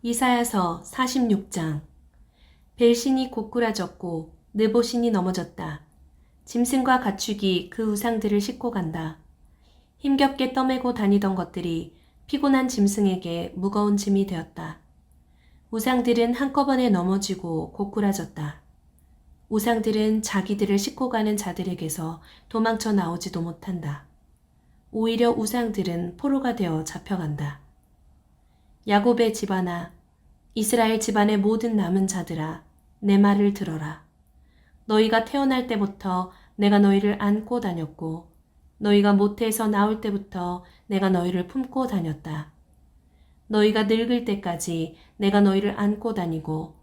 이사야서 46장. 벨신이 고꾸라졌고 느보신이 넘어졌다. 짐승과 가축이 그 우상들을 싣고 간다. 힘겹게 떠매고 다니던 것들이 피곤한 짐승에게 무거운 짐이 되었다. 우상들은 한꺼번에 넘어지고 고꾸라졌다. 우상들은 자기들을 싣고 가는 자들에게서 도망쳐 나오지도 못한다. 오히려 우상들은 포로가 되어 잡혀간다. 야곱의 집안아, 이스라엘 집안의 모든 남은 자들아, 내 말을 들어라. 너희가 태어날 때부터 내가 너희를 안고 다녔고, 너희가 모태에서 나올 때부터 내가 너희를 품고 다녔다. 너희가 늙을 때까지 내가 너희를 안고 다니고,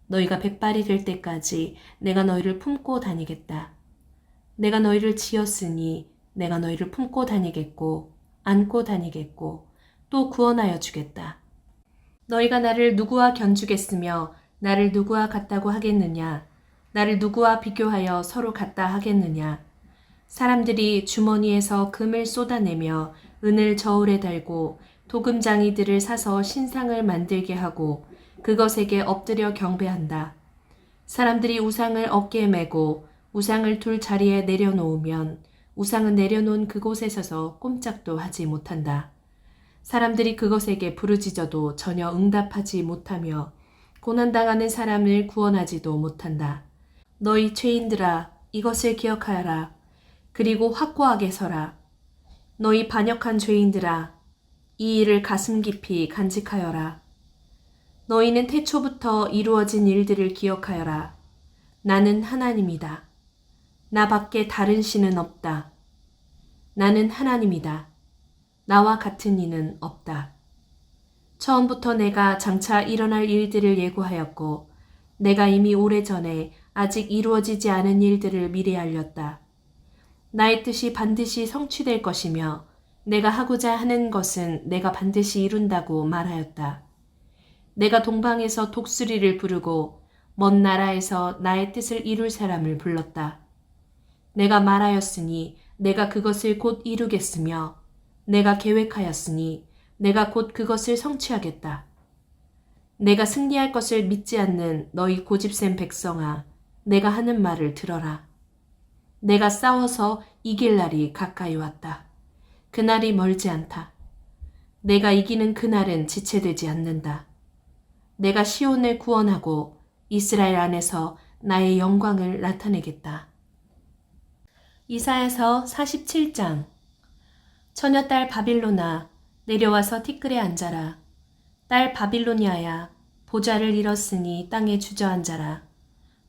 너희가 백발이 될 때까지 내가 너희를 품고 다니겠다. 내가 너희를 지었으니 내가 너희를 품고 다니겠고, 안고 다니겠고, 또 구원하여 주겠다. 너희가 나를 누구와 견주겠으며 나를 누구와 같다고 하겠느냐? 나를 누구와 비교하여 서로 같다 하겠느냐? 사람들이 주머니에서 금을 쏟아내며 은을 저울에 달고 도금장이들을 사서 신상을 만들게 하고 그것에게 엎드려 경배한다. 사람들이 우상을 어깨에 메고 우상을 둘 자리에 내려놓으면 우상은 내려놓은 그곳에 서서 꼼짝도 하지 못한다. 사람들이 그것에게 부르짖어도 전혀 응답하지 못하며 고난당하는 사람을 구원하지도 못한다. 너희 죄인들아, 이것을 기억하여라. 그리고 확고하게 서라. 너희 반역한 죄인들아, 이 일을 가슴 깊이 간직하여라. 너희는 태초부터 이루어진 일들을 기억하여라. 나는 하나님이다. 나 밖에 다른 신은 없다. 나는 하나님이다. 나와 같은 이는 없다. 처음부터 내가 장차 일어날 일들을 예고하였고 내가 이미 오래전에 아직 이루어지지 않은 일들을 미리 알렸다. 나의 뜻이 반드시 성취될 것이며 내가 하고자 하는 것은 내가 반드시 이룬다고 말하였다. 내가 동방에서 독수리를 부르고 먼 나라에서 나의 뜻을 이룰 사람을 불렀다. 내가 말하였으니 내가 그것을 곧 이루겠으며 내가 계획하였으니 내가 곧 그것을 성취하겠다. 내가 승리할 것을 믿지 않는 너희 고집센 백성아, 내가 하는 말을 들어라. 내가 싸워서 이길 날이 가까이 왔다. 그날이 멀지 않다. 내가 이기는 그날은 지체되지 않는다. 내가 시온을 구원하고 이스라엘 안에서 나의 영광을 나타내겠다. 이사야서 47장. 처녀딸 바빌로나, 내려와서 티끌에 앉아라. 딸 바빌로니아야, 보좌를 잃었으니 땅에 주저앉아라.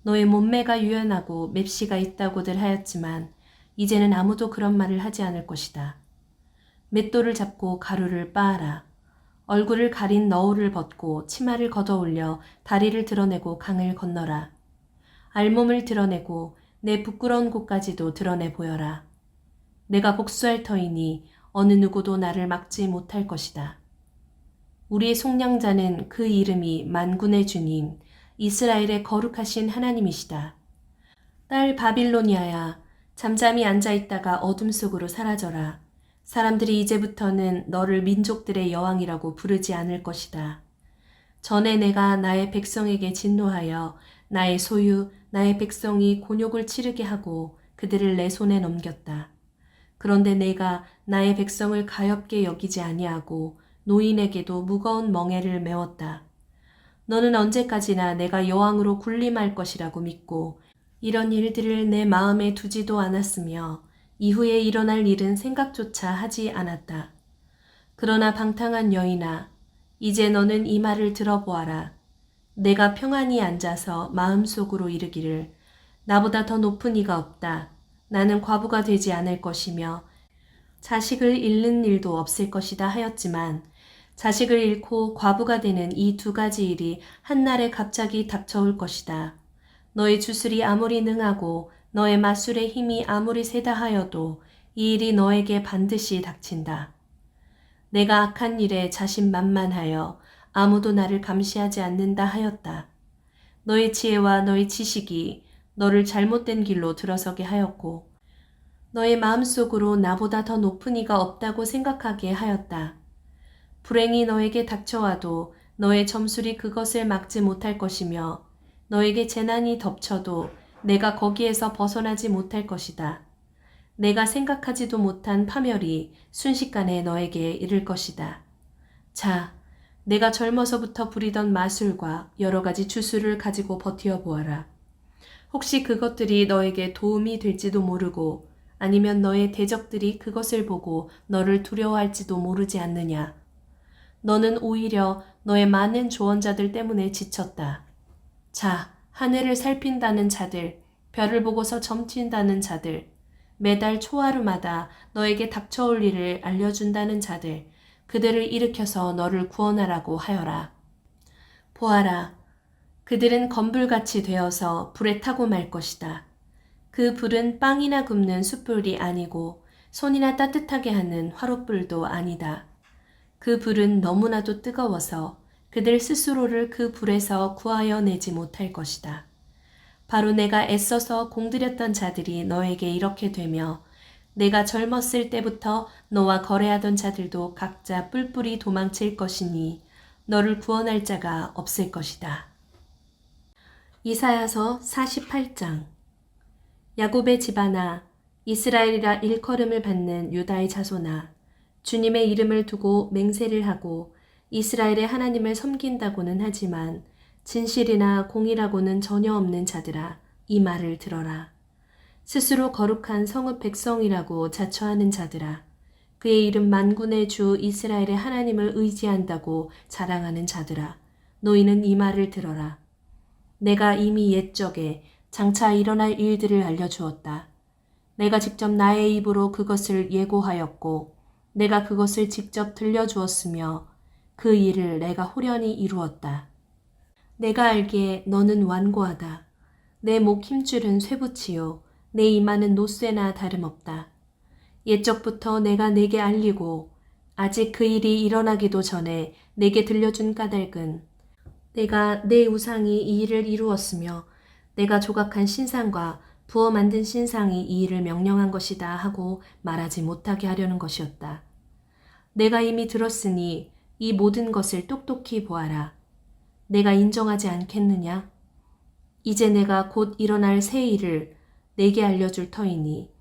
너의 몸매가 유연하고 맵시가 있다고들 하였지만 이제는 아무도 그런 말을 하지 않을 것이다. 맷돌을 잡고 가루를 빻아라. 얼굴을 가린 너울을 벗고 치마를 걷어올려 다리를 드러내고 강을 건너라. 알몸을 드러내고 내 부끄러운 곳까지도 드러내 보여라. 내가 복수할 터이니 어느 누구도 나를 막지 못할 것이다. 우리의 속량자는 그 이름이 만군의 주님, 이스라엘의 거룩하신 하나님이시다. 딸 바빌로니아야, 잠잠히 앉아있다가 어둠 속으로 사라져라. 사람들이 이제부터는 너를 민족들의 여왕이라고 부르지 않을 것이다. 전에 내가 나의 백성에게 진노하여 나의 소유, 나의 백성이 곤욕을 치르게 하고 그들을 내 손에 넘겼다. 그런데 내가 나의 백성을 가엾게 여기지 아니하고 노인에게도 무거운 멍에를 메웠다. 너는 언제까지나 내가 여왕으로 군림할 것이라고 믿고 이런 일들을 내 마음에 두지도 않았으며 이후에 일어날 일은 생각조차 하지 않았다. 그러나 방탕한 여인아, 이제 너는 이 말을 들어보아라. 내가 평안히 앉아서 마음속으로 이르기를 나보다 더 높은 이가 없다. 나는 과부가 되지 않을 것이며 자식을 잃는 일도 없을 것이다 하였지만 자식을 잃고 과부가 되는 이 두 가지 일이 한날에 갑자기 닥쳐올 것이다. 너의 주술이 아무리 능하고 너의 마술의 힘이 아무리 세다 하여도 이 일이 너에게 반드시 닥친다. 내가 악한 일에 자신만만하여 아무도 나를 감시하지 않는다 하였다. 너의 지혜와 너의 지식이 너를 잘못된 길로 들어서게 하였고 너의 마음속으로 나보다 더 높은 이가 없다고 생각하게 하였다. 불행이 너에게 닥쳐와도 너의 점술이 그것을 막지 못할 것이며 너에게 재난이 덮쳐도 내가 거기에서 벗어나지 못할 것이다. 내가 생각하지도 못한 파멸이 순식간에 너에게 이를 것이다. 자, 내가 젊어서부터 부리던 마술과 여러 가지 주술을 가지고 버티어 보아라. 혹시 그것들이 너에게 도움이 될지도 모르고 아니면 너의 대적들이 그것을 보고 너를 두려워할지도 모르지 않느냐. 너는 오히려 너의 많은 조언자들 때문에 지쳤다. 자, 하늘을 살핀다는 자들, 별을 보고서 점친다는 자들, 매달 초하루마다 너에게 닥쳐올 일을 알려준다는 자들, 그들을 일으켜서 너를 구원하라고 하여라. 보아라, 그들은 건불같이 되어서 불에 타고 말 것이다. 그 불은 빵이나 굽는 숯불이 아니고 손이나 따뜻하게 하는 화롯불도 아니다. 그 불은 너무나도 뜨거워서 그들 스스로를 그 불에서 구하여 내지 못할 것이다. 바로 내가 애써서 공들였던 자들이 너에게 이렇게 되며 내가 젊었을 때부터 너와 거래하던 자들도 각자 뿔뿔이 도망칠 것이니 너를 구원할 자가 없을 것이다. 이사야서 48장. 야곱의 집안아, 이스라엘이라 일컬음을 받는 유다의 자손아, 주님의 이름을 두고 맹세를 하고 이스라엘의 하나님을 섬긴다고는 하지만 진실이나 공의라고는 전혀 없는 자들아, 이 말을 들어라. 스스로 거룩한 성읍 백성이라고 자처하는 자들아, 그의 이름 만군의 주 이스라엘의 하나님을 의지한다고 자랑하는 자들아, 너희는 이 말을 들어라. 내가 이미 옛적에 장차 일어날 일들을 알려주었다. 내가 직접 나의 입으로 그것을 예고하였고 내가 그것을 직접 들려주었으며 그 일을 내가 호련히 이루었다. 내가 알기에 너는 완고하다. 내 목 힘줄은 쇠붙이요 내 이마는 노쇠나 다름없다. 옛적부터 내가 내게 알리고 아직 그 일이 일어나기도 전에 내게 들려준 까닭은 내가 내 우상이 이 일을 이루었으며 내가 조각한 신상과 부어 만든 신상이 이 일을 명령한 것이다 하고 말하지 못하게 하려는 것이었다. 내가 이미 들었으니 이 모든 것을 똑똑히 보아라. 내가 인정하지 않겠느냐? 이제 내가 곧 일어날 새 일을 내게 알려줄 터이니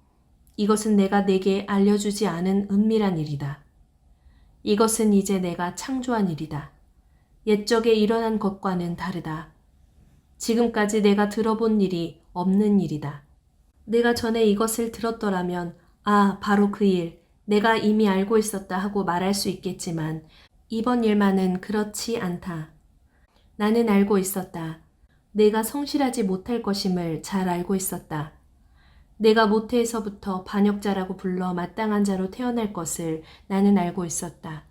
이것은 내가 내게 알려주지 않은 은밀한 일이다. 이것은 이제 내가 창조한 일이다. 옛적에 일어난 것과는 다르다. 지금까지 내가 들어본 일이 없는 일이다. 내가 전에 이것을 들었더라면 아, 바로 그 일, 내가 이미 알고 있었다 하고 말할 수 있겠지만 이번 일만은 그렇지 않다. 나는 알고 있었다. 내가 성실하지 못할 것임을 잘 알고 있었다. 내가 모태에서부터 반역자라고 불러 마땅한 자로 태어날 것을 나는 알고 있었다.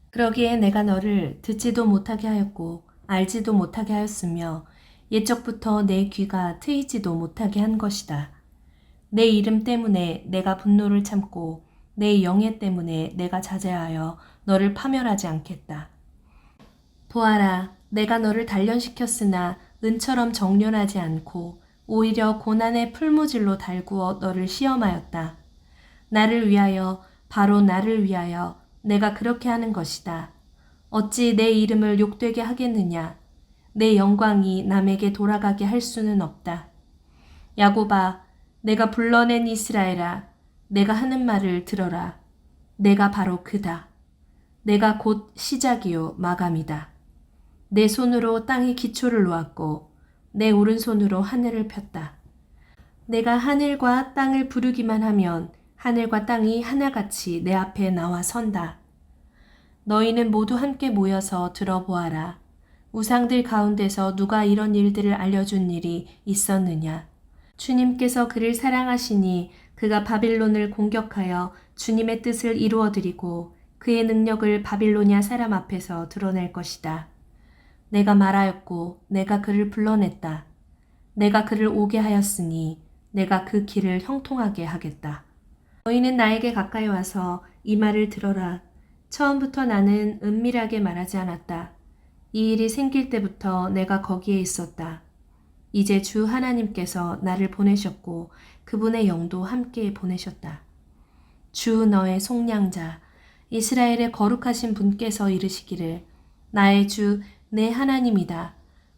그러기에 내가 너를 듣지도 못하게 하였고 알지도 못하게 하였으며 옛적부터 내 귀가 트이지도 못하게 한 것이다. 내 이름 때문에 내가 분노를 참고 내 영예 때문에 내가 자제하여 너를 파멸하지 않겠다. 보아라, 내가 너를 단련시켰으나 은처럼 정련하지 않고 오히려 고난의 풀무질로 달구어 너를 시험하였다. 나를 위하여, 바로 나를 위하여 내가 그렇게 하는 것이다. 어찌 내 이름을 욕되게 하겠느냐? 내 영광이 남에게 돌아가게 할 수는 없다. 야곱아, 내가 불러낸 이스라엘아, 내가 하는 말을 들어라. 내가 바로 그다. 내가 곧 시작이요 마감이다. 내 손으로 땅의 기초를 놓았고 내 오른손으로 하늘을 폈다. 내가 하늘과 땅을 부르기만 하면 하늘과 땅이 하나같이 내 앞에 나와 선다. 너희는 모두 함께 모여서 들어보아라. 우상들 가운데서 누가 이런 일들을 알려준 일이 있었느냐? 주님께서 그를 사랑하시니 그가 바빌론을 공격하여 주님의 뜻을 이루어드리고 그의 능력을 바빌로니아 사람 앞에서 드러낼 것이다. 내가 말하였고 내가 그를 불러냈다. 내가 그를 오게 하였으니 내가 그 길을 형통하게 하겠다. 너희는 나에게 가까이 와서 이 말을 들어라. 처음부터 나는 은밀하게 말하지 않았다. 이 일이 생길 때부터 내가 거기에 있었다. 이제 주 하나님께서 나를 보내셨고 그분의 영도 함께 보내셨다. 주 너의 속량자 이스라엘의 거룩하신 분께서 이르시기를 나의 주, 내 하나님이다.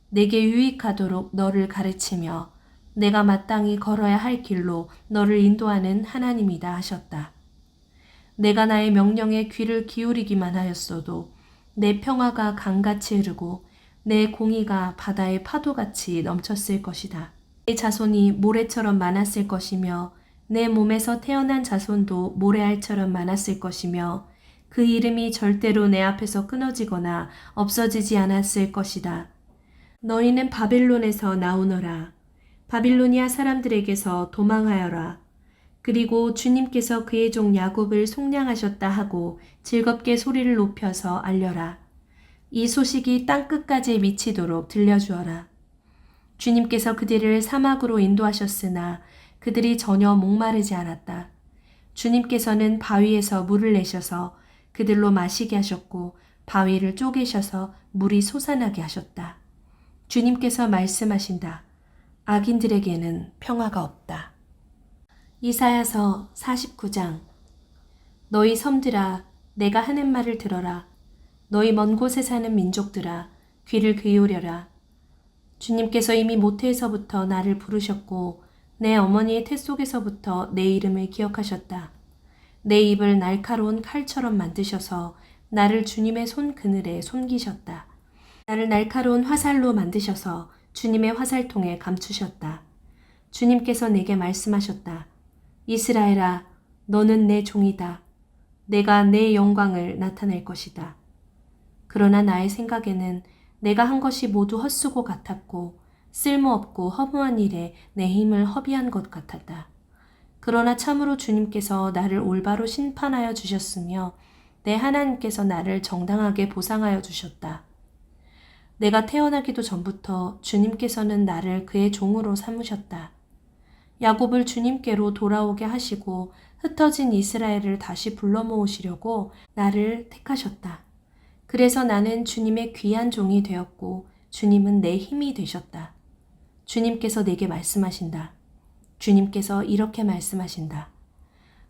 내게 유익하도록 너를 가르치며 내가 마땅히 걸어야 할 길로 너를 인도하는 하나님이다 하셨다. 내가 나의 명령에 귀를 기울이기만 하였어도 내 평화가 강같이 흐르고 내 공의가 바다의 파도같이 넘쳤을 것이다. 내 자손이 모래처럼 많았을 것이며 내 몸에서 태어난 자손도 모래알처럼 많았을 것이며 그 이름이 절대로 내 앞에서 끊어지거나 없어지지 않았을 것이다. 너희는 바빌론에서 나오너라. 바빌로니아 사람들에게서 도망하여라. 그리고 주님께서 그의 종 야곱을 속량하셨다 하고 즐겁게 소리를 높여서 알려라. 이 소식이 땅끝까지 미치도록 들려주어라. 주님께서 그들을 사막으로 인도하셨으나 그들이 전혀 목마르지 않았다. 주님께서는 바위에서 물을 내셔서 그들로 마시게 하셨고 바위를 쪼개셔서 물이 솟아나게 하셨다. 주님께서 말씀하신다. 악인들에게는 평화가 없다. 이사야서 49장. 너희 섬들아, 내가 하는 말을 들어라. 너희 먼 곳에 사는 민족들아, 귀를 기울여라. 주님께서 이미 모태에서부터 나를 부르셨고 내 어머니의 태 속에서부터 내 이름을 기억하셨다. 내 입을 날카로운 칼처럼 만드셔서 나를 주님의 손 그늘에 손기셨다. 나를 날카로운 화살로 만드셔서 주님의 화살통에 감추셨다. 주님께서 내게 말씀하셨다. 이스라엘아, 너는 내 종이다. 내가 내 영광을 나타낼 것이다. 그러나 나의 생각에는 내가 한 것이 모두 헛수고 같았고 쓸모없고 허무한 일에 내 힘을 허비한 것 같았다. 그러나 참으로 주님께서 나를 올바로 심판하여 주셨으며 내 하나님께서 나를 정당하게 보상하여 주셨다. 내가 태어나기도 전부터 주님께서는 나를 그의 종으로 삼으셨다. 야곱을 주님께로 돌아오게 하시고 흩어진 이스라엘을 다시 불러 모으시려고 나를 택하셨다. 그래서 나는 주님의 귀한 종이 되었고 주님은 내 힘이 되셨다. 주님께서 내게 말씀하신다. 주님께서 이렇게 말씀하신다.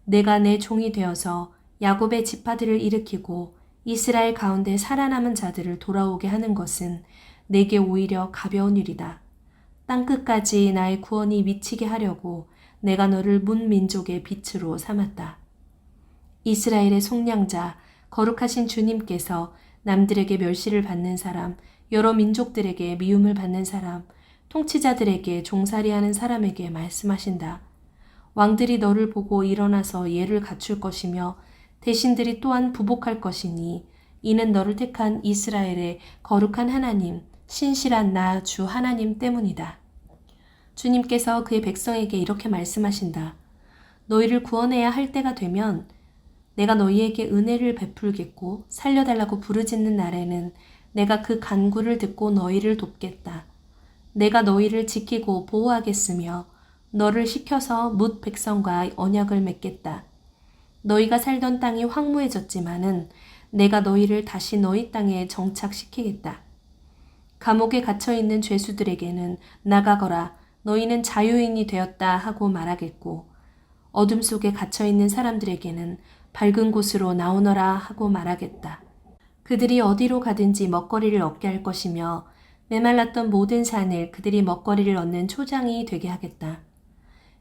내가 내 종이 되어서 야곱의 지파들을 일으키고 이스라엘 가운데 살아남은 자들을 돌아오게 하는 것은 내게 오히려 가벼운 일이다. 땅끝까지 나의 구원이 미치게 하려고 내가 너를 문 민족의 빛으로 삼았다. 이스라엘의 속량자, 거룩하신 주님께서 남들에게 멸시를 받는 사람, 여러 민족들에게 미움을 받는 사람, 통치자들에게 종살이하는 사람에게 말씀하신다. 왕들이 너를 보고 일어나서 예를 갖출 것이며 대신들이 또한 부복할 것이니 이는 너를 택한 이스라엘의 거룩한 하나님, 신실한 나 주 하나님 때문이다. 주님께서 그의 백성에게 이렇게 말씀하신다. 너희를 구원해야 할 때가 되면 내가 너희에게 은혜를 베풀겠고 살려달라고 부르짖는 날에는 내가 그 간구를 듣고 너희를 돕겠다. 내가 너희를 지키고 보호하겠으며 너를 시켜서 뭇 백성과 언약을 맺겠다. 너희가 살던 땅이 황무해졌지만은 내가 너희를 다시 너희 땅에 정착시키겠다. 감옥에 갇혀있는 죄수들에게는 나가거라 너희는 자유인이 되었다 하고 말하겠고 어둠 속에 갇혀있는 사람들에게는 밝은 곳으로 나오너라 하고 말하겠다. 그들이 어디로 가든지 먹거리를 얻게 할 것이며 메말랐던 모든 산을 그들이 먹거리를 얻는 초장이 되게 하겠다.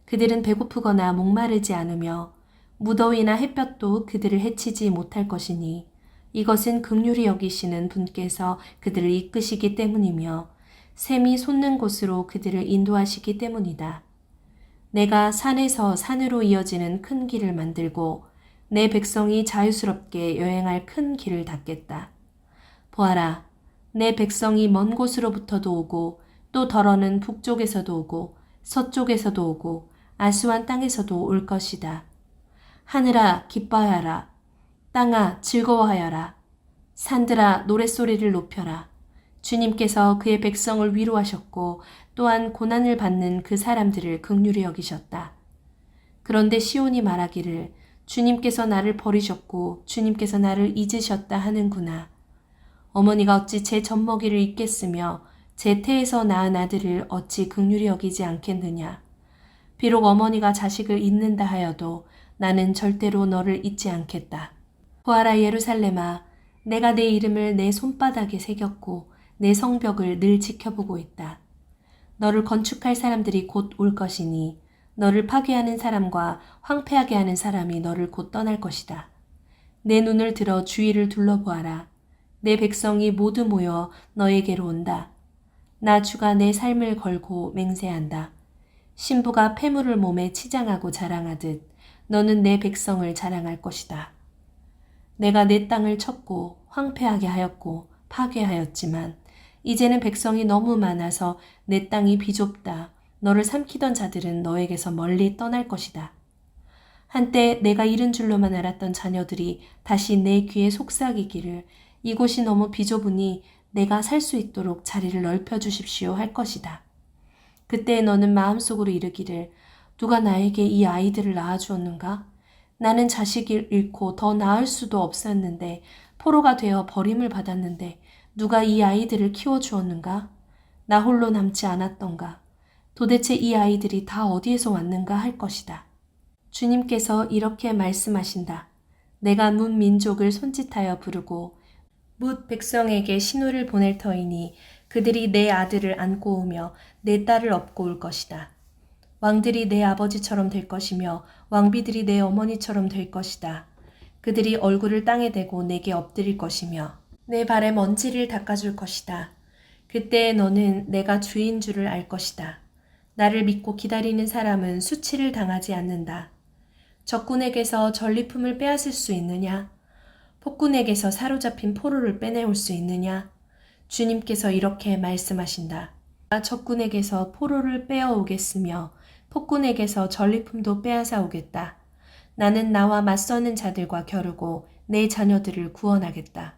그들은 배고프거나 목마르지 않으며 무더위나 햇볕도 그들을 해치지 못할 것이니 이것은 긍휼히 여기시는 분께서 그들을 이끄시기 때문이며 샘이 솟는 곳으로 그들을 인도하시기 때문이다. 내가 산에서 산으로 이어지는 큰 길을 만들고 내 백성이 자유스럽게 여행할 큰 길을 닦겠다. 보아라, 내 백성이 먼 곳으로부터도 오고 또 덜어는 북쪽에서도 오고 서쪽에서도 오고 아수완 땅에서도 올 것이다. 하늘아 기뻐하여라. 땅아 즐거워하여라. 산들아 노랫소리를 높여라. 주님께서 그의 백성을 위로하셨고 또한 고난을 받는 그 사람들을 긍휼히 여기셨다. 그런데 시온이 말하기를 주님께서 나를 버리셨고 주님께서 나를 잊으셨다 하는구나. 어머니가 어찌 제 젖먹이를 잊겠으며 제 태에서 낳은 아들을 어찌 긍휼히 여기지 않겠느냐. 비록 어머니가 자식을 잊는다 하여도 나는 절대로 너를 잊지 않겠다. 보아라 예루살렘아, 내가 내 이름을 내 손바닥에 새겼고 내 성벽을 늘 지켜보고 있다. 너를 건축할 사람들이 곧 올 것이니 너를 파괴하는 사람과 황폐하게 하는 사람이 너를 곧 떠날 것이다. 내 눈을 들어 주위를 둘러보아라. 내 백성이 모두 모여 너에게로 온다. 나 주가 내 삶을 걸고 맹세한다. 신부가 폐물을 몸에 치장하고 자랑하듯 너는 내 백성을 자랑할 것이다. 내가 내 땅을 쳤고 황폐하게 하였고 파괴하였지만 이제는 백성이 너무 많아서 내 땅이 비좁다. 너를 삼키던 자들은 너에게서 멀리 떠날 것이다. 한때 내가 잃은 줄로만 알았던 자녀들이 다시 내 귀에 속삭이기를 이곳이 너무 비좁으니 내가 살 수 있도록 자리를 넓혀 주십시오 할 것이다. 그때 너는 마음속으로 이르기를 누가 나에게 이 아이들을 낳아주었는가? 나는 자식을 잃고 더 낳을 수도 없었는데 포로가 되어 버림을 받았는데 누가 이 아이들을 키워주었는가? 나 홀로 남지 않았던가? 도대체 이 아이들이 다 어디에서 왔는가 할 것이다. 주님께서 이렇게 말씀하신다. 내가 문 민족을 손짓하여 부르고 뭇 백성에게 신호를 보낼 터이니 그들이 내 아들을 안고 오며 내 딸을 업고 올 것이다. 왕들이 내 아버지처럼 될 것이며 왕비들이 내 어머니처럼 될 것이다. 그들이 얼굴을 땅에 대고 내게 엎드릴 것이며 내 발에 먼지를 닦아줄 것이다. 그때 너는 내가 주인 줄을 알 것이다. 나를 믿고 기다리는 사람은 수치를 당하지 않는다. 적군에게서 전리품을 빼앗을 수 있느냐? 폭군에게서 사로잡힌 포로를 빼내올 수 있느냐? 주님께서 이렇게 말씀하신다. 내가 적군에게서 포로를 빼어오겠으며 폭군에게서 전리품도 빼앗아 오겠다. 나는 나와 맞서는 자들과 겨루고 내 자녀들을 구원하겠다.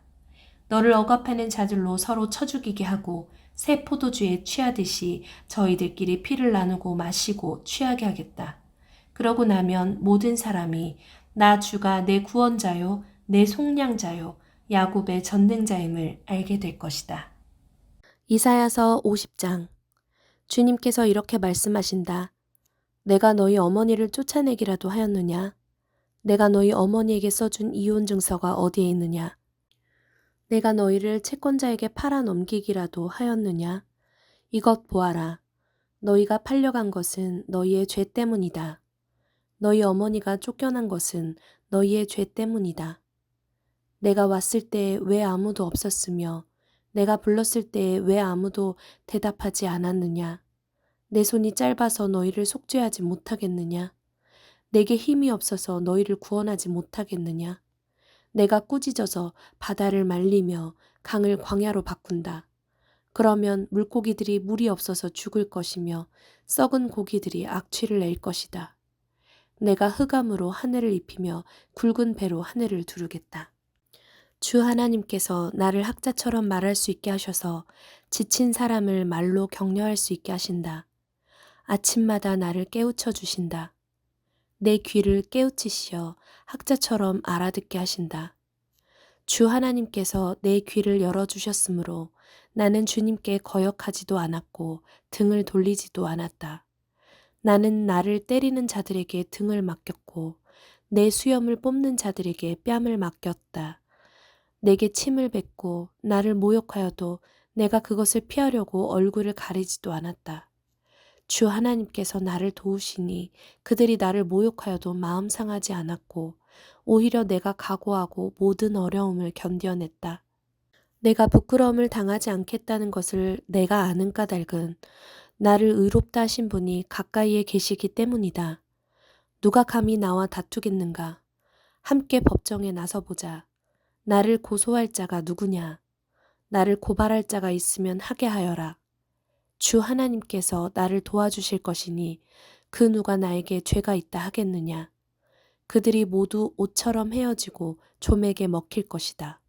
너를 억압하는 자들로 서로 쳐 죽이게 하고 새 포도주에 취하듯이 저희들끼리 피를 나누고 마시고 취하게 하겠다. 그러고 나면 모든 사람이 나 주가 내 구원자요 내 속량자요 야곱의 전능자임을 알게 될 것이다. 이사야서 50장. 주님께서 이렇게 말씀하신다. 내가 너희 어머니를 쫓아내기라도 하였느냐? 내가 너희 어머니에게 써준 이혼 증서가 어디에 있느냐? 내가 너희를 채권자에게 팔아 넘기기라도 하였느냐? 이것 보아라. 너희가 팔려간 것은 너희의 죄 때문이다. 너희 어머니가 쫓겨난 것은 너희의 죄 때문이다. 내가 왔을 때 왜 아무도 없었으며 내가 불렀을 때 왜 아무도 대답하지 않았느냐? 내 손이 짧아서 너희를 속죄하지 못하겠느냐? 내게 힘이 없어서 너희를 구원하지 못하겠느냐? 내가 꾸짖어서 바다를 말리며 강을 광야로 바꾼다. 그러면 물고기들이 물이 없어서 죽을 것이며 썩은 고기들이 악취를 낼 것이다. 내가 흑암으로 하늘을 입히며 굵은 배로 하늘을 두르겠다. 주 하나님께서 나를 학자처럼 말할 수 있게 하셔서 지친 사람을 말로 격려할 수 있게 하신다. 아침마다 나를 깨우쳐 주신다. 내 귀를 깨우치시어 학자처럼 알아듣게 하신다. 주 하나님께서 내 귀를 열어주셨으므로 나는 주님께 거역하지도 않았고 등을 돌리지도 않았다. 나는 나를 때리는 자들에게 등을 맡겼고 내 수염을 뽑는 자들에게 뺨을 맡겼다. 내게 침을 뱉고 나를 모욕하여도 내가 그것을 피하려고 얼굴을 가리지도 않았다. 주 하나님께서 나를 도우시니 그들이 나를 모욕하여도 마음 상하지 않았고 오히려 내가 각오하고 모든 어려움을 견뎌냈다. 내가 부끄러움을 당하지 않겠다는 것을 내가 아는 까닭은 나를 의롭다 하신 분이 가까이에 계시기 때문이다. 누가 감히 나와 다투겠는가? 함께 법정에 나서보자. 나를 고소할 자가 누구냐? 나를 고발할 자가 있으면 하게 하여라. 주 하나님께서 나를 도와주실 것이니 그 누가 나에게 죄가 있다 하겠느냐? 그들이 모두 옷처럼 헤어지고 좀에게 먹힐 것이다.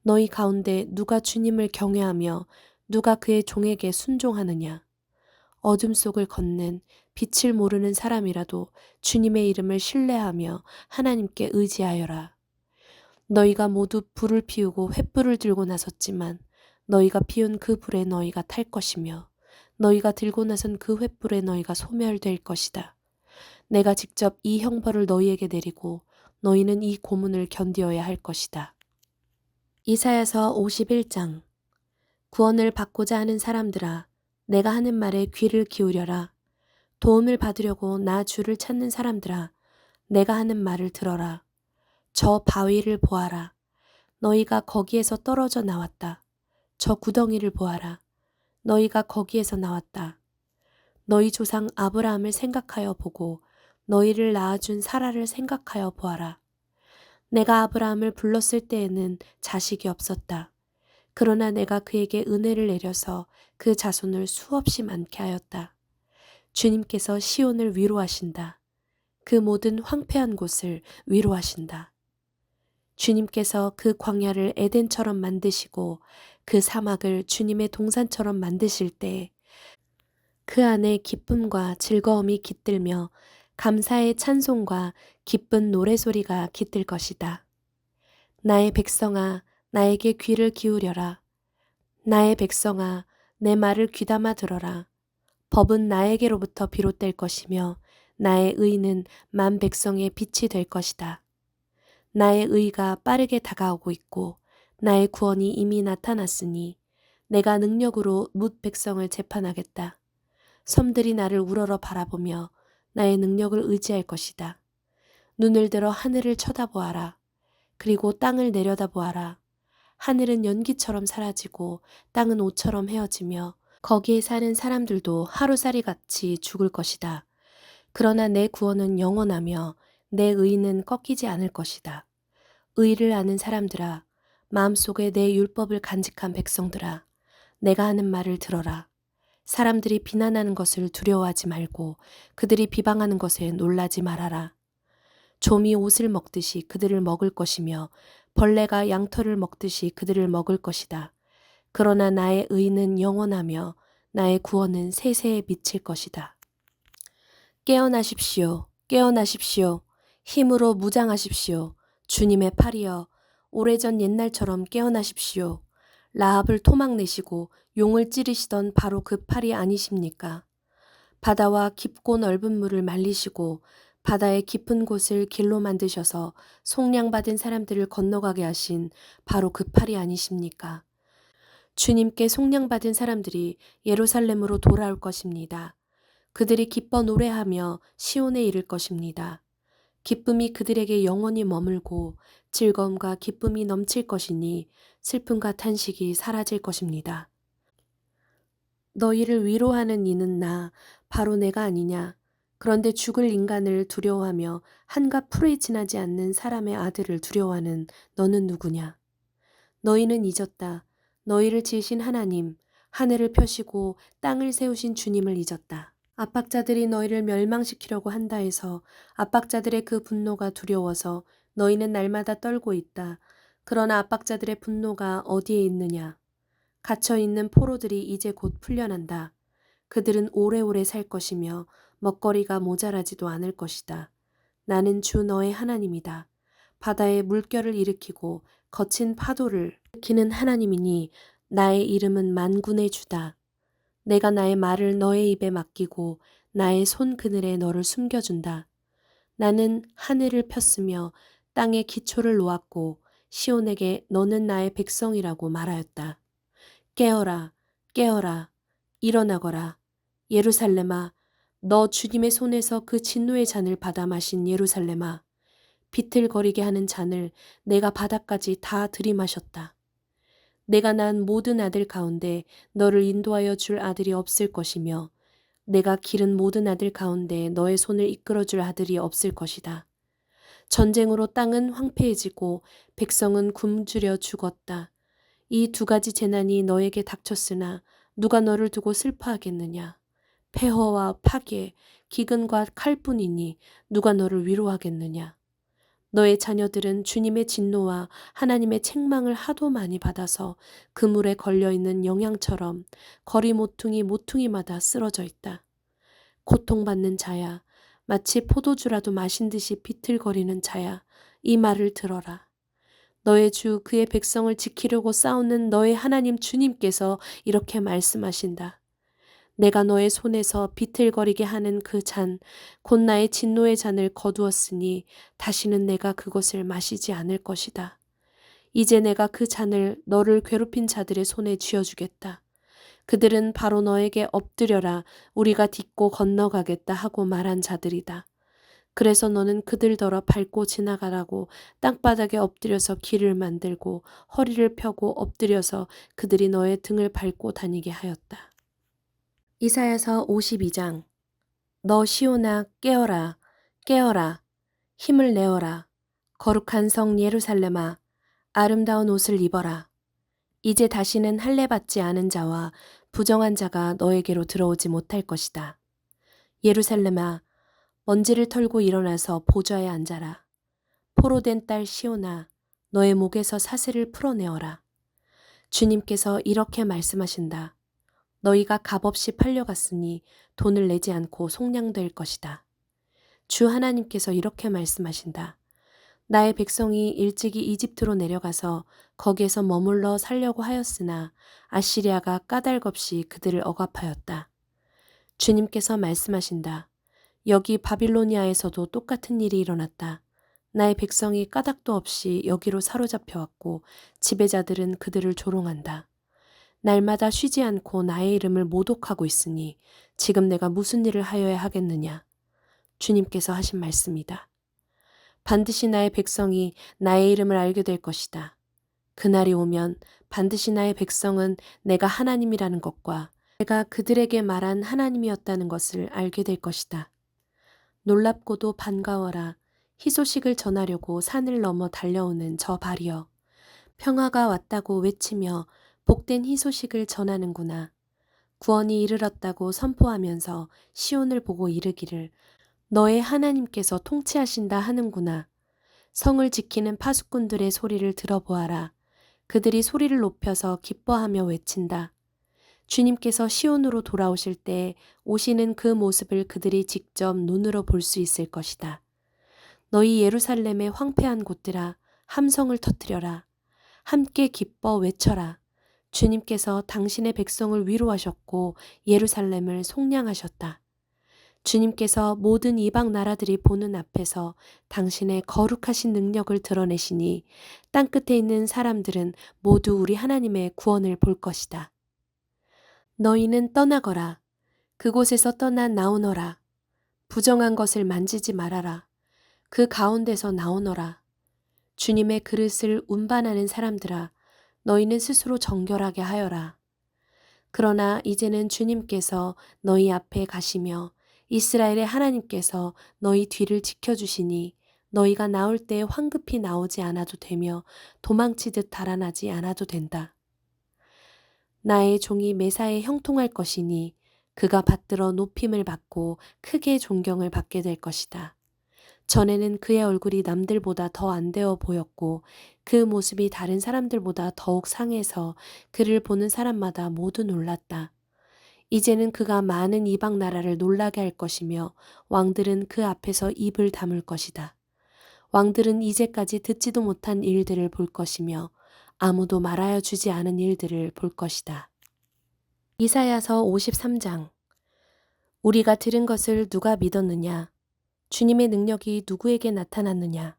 너희 가운데 누가 주님을 경외하며 누가 그의 종에게 순종하느냐? 어둠 속을 걷는 빛을 모르는 사람이라도 주님의 이름을 신뢰하며 하나님께 의지하여라. 너희가 모두 불을 피우고 횃불을 들고 나섰지만 너희가 피운 그 불에 너희가 탈 것이며 너희가 들고 나선 그 횃불에 너희가 소멸될 것이다. 내가 직접 이 형벌을 너희에게 내리고 너희는 이 고문을 견디어야 할 것이다. 이사야서 51장. 구원을 받고자 하는 사람들아, 내가 하는 말에 귀를 기울여라. 도움을 받으려고 나 주를 찾는 사람들아, 내가 하는 말을 들어라. 저 바위를 보아라. 너희가 거기에서 떨어져 나왔다. 저 구덩이를 보아라. 너희가 거기에서 나왔다. 너희 조상 아브라함을 생각하여 보고 너희를 낳아준 사라를 생각하여 보아라. 내가 아브라함을 불렀을 때에는 자식이 없었다. 그러나 내가 그에게 은혜를 내려서 그 자손을 수없이 많게 하였다. 주님께서 시온을 위로하신다. 그 모든 황폐한 곳을 위로하신다. 주님께서 그 광야를 에덴처럼 만드시고 그 사막을 주님의 동산처럼 만드실 때 그 안에 기쁨과 즐거움이 깃들며 감사의 찬송과 기쁜 노래소리가 깃들 것이다. 나의 백성아, 나에게 귀를 기울여라. 나의 백성아, 내 말을 귀담아 들어라. 법은 나에게로부터 비롯될 것이며 나의 의는 만 백성의 빛이 될 것이다. 나의 의가 빠르게 다가오고 있고 나의 구원이 이미 나타났으니 내가 능력으로 뭇 백성을 재판하겠다. 섬들이 나를 우러러 바라보며 나의 능력을 의지할 것이다. 눈을 들어 하늘을 쳐다보아라. 그리고 땅을 내려다보아라. 하늘은 연기처럼 사라지고 땅은 옷처럼 헤어지며 거기에 사는 사람들도 하루살이 같이 죽을 것이다. 그러나 내 구원은 영원하며 내 의는 꺾이지 않을 것이다. 의를 아는 사람들아, 마음속에 내 율법을 간직한 백성들아, 내가 하는 말을 들어라. 사람들이 비난하는 것을 두려워하지 말고 그들이 비방하는 것에 놀라지 말아라. 좀이 옷을 먹듯이 그들을 먹을 것이며 벌레가 양털을 먹듯이 그들을 먹을 것이다. 그러나 나의 의는 영원하며 나의 구원은 세세에 미칠 것이다. 깨어나십시오. 깨어나십시오. 힘으로 무장하십시오. 주님의 팔이여, 오래전 옛날처럼 깨어나십시오. 라합을 토막내시고 용을 찌르시던 바로 그 팔이 아니십니까? 바다와 깊고 넓은 물을 말리시고 바다의 깊은 곳을 길로 만드셔서 속량받은 사람들을 건너가게 하신 바로 그 팔이 아니십니까? 주님께 속량받은 사람들이 예루살렘으로 돌아올 것입니다. 그들이 기뻐 노래하며 시온에 이를 것입니다. 기쁨이 그들에게 영원히 머물고 즐거움과 기쁨이 넘칠 것이니 슬픔과 탄식이 사라질 것입니다. 너희를 위로하는 이는 나, 바로 내가 아니냐. 그런데 죽을 인간을 두려워하며 한갓 풀이 지나지 않는 사람의 아들을 두려워하는 너는 누구냐. 너희는 잊었다. 너희를 지으신 하나님, 하늘을 펴시고 땅을 세우신 주님을 잊었다. 압박자들이 너희를 멸망시키려고 한다 해서 압박자들의 그 분노가 두려워서 너희는 날마다 떨고 있다. 그러나 압박자들의 분노가 어디에 있느냐? 갇혀있는 포로들이 이제 곧 풀려난다. 그들은 오래오래 살 것이며 먹거리가 모자라지도 않을 것이다. 나는 주 너의 하나님이다. 바다에 물결을 일으키고 거친 파도를 일으키는 하나님이니 나의 이름은 만군의 주다. 내가 나의 말을 너의 입에 맡기고 나의 손 그늘에 너를 숨겨준다. 나는 하늘을 폈으며 땅에 기초를 놓았고 시온에게 너는 나의 백성이라고 말하였다. 깨어라, 깨어라, 일어나거라. 예루살렘아, 너 주님의 손에서 그 진노의 잔을 받아 마신 예루살렘아, 비틀거리게 하는 잔을 내가 바닥까지 다 들이마셨다. 내가 낳은 모든 아들 가운데 너를 인도하여 줄 아들이 없을 것이며 내가 기른 모든 아들 가운데 너의 손을 이끌어 줄 아들이 없을 것이다. 전쟁으로 땅은 황폐해지고 백성은 굶주려 죽었다. 이 두 가지 재난이 너에게 닥쳤으나 누가 너를 두고 슬퍼하겠느냐. 폐허와 파괴, 기근과 칼뿐이니 누가 너를 위로하겠느냐. 너의 자녀들은 주님의 진노와 하나님의 책망을 하도 많이 받아서 그물에 걸려있는 영양처럼 거리 모퉁이마다 쓰러져 있다. 고통받는 자야, 마치 포도주라도 마신 듯이 비틀거리는 자야, 이 말을 들어라. 너의 주 그의 백성을 지키려고 싸우는 너의 하나님 주님께서 이렇게 말씀하신다. 내가 너의 손에서 비틀거리게 하는 그 잔, 곧 나의 진노의 잔을 거두었으니 다시는 내가 그것을 마시지 않을 것이다. 이제 내가 그 잔을 너를 괴롭힌 자들의 손에 쥐어주겠다. 그들은 바로 너에게 엎드려라, 우리가 딛고 건너가겠다 하고 말한 자들이다. 그래서 너는 그들더러 밟고 지나가라고 땅바닥에 엎드려서 길을 만들고 허리를 펴고 엎드려서 그들이 너의 등을 밟고 다니게 하였다. 이사야서 52장. 너 시온아 깨어라, 깨어라, 힘을 내어라. 거룩한 성 예루살렘아, 아름다운 옷을 입어라. 이제 다시는 할례 받지 않은 자와 부정한 자가 너에게로 들어오지 못할 것이다. 예루살렘아, 먼지를 털고 일어나서 보좌에 앉아라. 포로된 딸 시온아, 너의 목에서 사슬을 풀어내어라. 주님께서 이렇게 말씀하신다. 너희가 값없이 팔려갔으니 돈을 내지 않고 속량될 것이다. 주 하나님께서 이렇게 말씀하신다. 나의 백성이 일찍이 이집트로 내려가서 거기에서 머물러 살려고 하였으나 아시리아가 까닭없이 그들을 억압하였다. 주님께서 말씀하신다. 여기 바빌로니아에서도 똑같은 일이 일어났다. 나의 백성이 까닭도 없이 여기로 사로잡혀왔고 지배자들은 그들을 조롱한다. 날마다 쉬지 않고 나의 이름을 모독하고 있으니 지금 내가 무슨 일을 하여야 하겠느냐. 주님께서 하신 말씀이다. 반드시 나의 백성이 나의 이름을 알게 될 것이다. 그날이 오면 반드시 나의 백성은 내가 하나님이라는 것과 내가 그들에게 말한 하나님이었다는 것을 알게 될 것이다. 놀랍고도 반가워라. 희소식을 전하려고 산을 넘어 달려오는 저 발이여. 평화가 왔다고 외치며 복된 희소식을 전하는구나. 구원이 이르렀다고 선포하면서 시온을 보고 이르기를 너의 하나님께서 통치하신다 하는구나. 성을 지키는 파수꾼들의 소리를 들어보아라. 그들이 소리를 높여서 기뻐하며 외친다. 주님께서 시온으로 돌아오실 때 오시는 그 모습을 그들이 직접 눈으로 볼 수 있을 것이다. 너희 예루살렘의 황폐한 곳들아, 함성을 터뜨려라. 함께 기뻐 외쳐라. 주님께서 당신의 백성을 위로하셨고 예루살렘을 속량하셨다. 주님께서 모든 이방 나라들이 보는 앞에서 당신의 거룩하신 능력을 드러내시니 땅끝에 있는 사람들은 모두 우리 하나님의 구원을 볼 것이다. 너희는 떠나거라. 그곳에서 떠나 나오너라. 부정한 것을 만지지 말아라. 그 가운데서 나오너라. 주님의 그릇을 운반하는 사람들아, 너희는 스스로 정결하게 하여라. 그러나 이제는 주님께서 너희 앞에 가시며 이스라엘의 하나님께서 너희 뒤를 지켜주시니 너희가 나올 때 황급히 나오지 않아도 되며 도망치듯 달아나지 않아도 된다. 나의 종이 매사에 형통할 것이니 그가 받들어 높임을 받고 크게 존경을 받게 될 것이다. 전에는 그의 얼굴이 남들보다 더 안 되어 보였고 그 모습이 다른 사람들보다 더욱 상해서 그를 보는 사람마다 모두 놀랐다. 이제는 그가 많은 이방 나라를 놀라게 할 것이며 왕들은 그 앞에서 입을 다물 것이다. 왕들은 이제까지 듣지도 못한 일들을 볼 것이며 아무도 말하여 주지 않은 일들을 볼 것이다. 이사야서 53장. 우리가 들은 것을 누가 믿었느냐? 주님의 능력이 누구에게 나타났느냐?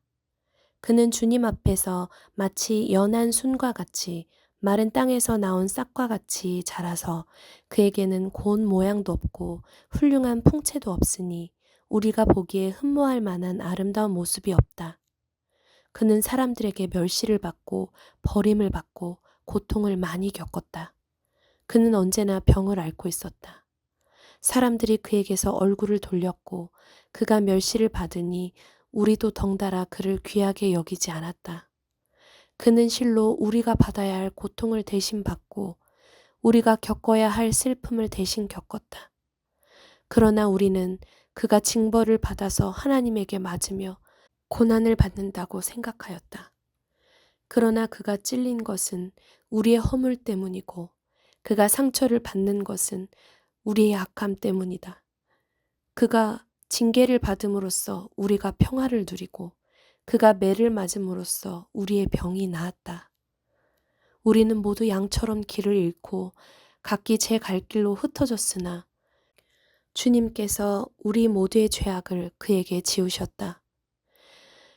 그는 주님 앞에서 마치 연한 순과 같이 마른 땅에서 나온 싹과 같이 자라서 그에게는 고운 모양도 없고 훌륭한 풍채도 없으니 우리가 보기에 흠모할 만한 아름다운 모습이 없다. 그는 사람들에게 멸시를 받고 버림을 받고 고통을 많이 겪었다. 그는 언제나 병을 앓고 있었다. 사람들이 그에게서 얼굴을 돌렸고 그가 멸시를 받으니 우리도 덩달아 그를 귀하게 여기지 않았다. 그는 실로 우리가 받아야 할 고통을 대신 받고 우리가 겪어야 할 슬픔을 대신 겪었다. 그러나 우리는 그가 징벌을 받아서 하나님에게 맞으며 고난을 받는다고 생각하였다. 그러나 그가 찔린 것은 우리의 허물 때문이고 그가 상처를 받는 것은 우리의 악함 때문이다. 그가 징계를 받음으로써 우리가 평화를 누리고 그가 매를 맞음으로써 우리의 병이 나았다. 우리는 모두 양처럼 길을 잃고 각기 제 갈 길로 흩어졌으나 주님께서 우리 모두의 죄악을 그에게 지우셨다.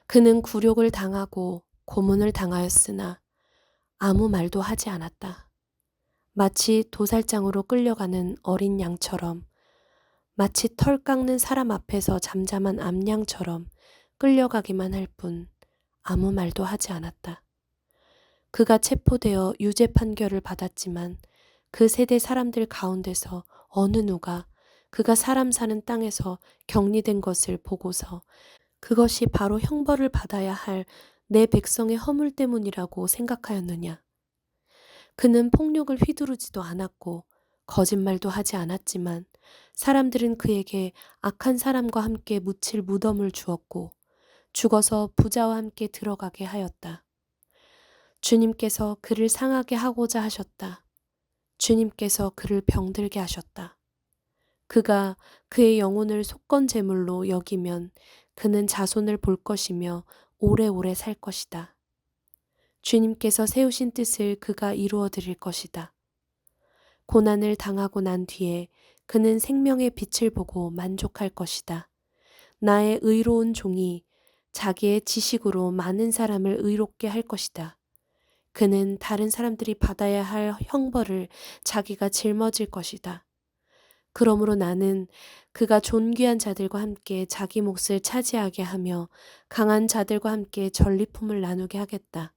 그는 굴욕을 당하고 고문을 당하였으나 아무 말도 하지 않았다. 마치 도살장으로 끌려가는 어린 양처럼, 마치 털 깎는 사람 앞에서 잠잠한 암양처럼 끌려가기만 할 뿐 아무 말도 하지 않았다. 그가 체포되어 유죄 판결을 받았지만 그 세대 사람들 가운데서 어느 누가 그가 사람 사는 땅에서 격리된 것을 보고서 그것이 바로 형벌을 받아야 할 내 백성의 허물 때문이라고 생각하였느냐. 그는 폭력을 휘두르지도 않았고 거짓말도 하지 않았지만 사람들은 그에게 악한 사람과 함께 묻힐 무덤을 주었고 죽어서 부자와 함께 들어가게 하였다. 주님께서 그를 상하게 하고자 하셨다. 주님께서 그를 병들게 하셨다. 그가 그의 영혼을 속건 제물로 여기면 그는 자손을 볼 것이며 오래오래 살 것이다. 주님께서 세우신 뜻을 그가 이루어 드릴 것이다. 고난을 당하고 난 뒤에 그는 생명의 빛을 보고 만족할 것이다. 나의 의로운 종이 자기의 지식으로 많은 사람을 의롭게 할 것이다. 그는 다른 사람들이 받아야 할 형벌을 자기가 짊어질 것이다. 그러므로 나는 그가 존귀한 자들과 함께 자기 몫을 차지하게 하며 강한 자들과 함께 전리품을 나누게 하겠다.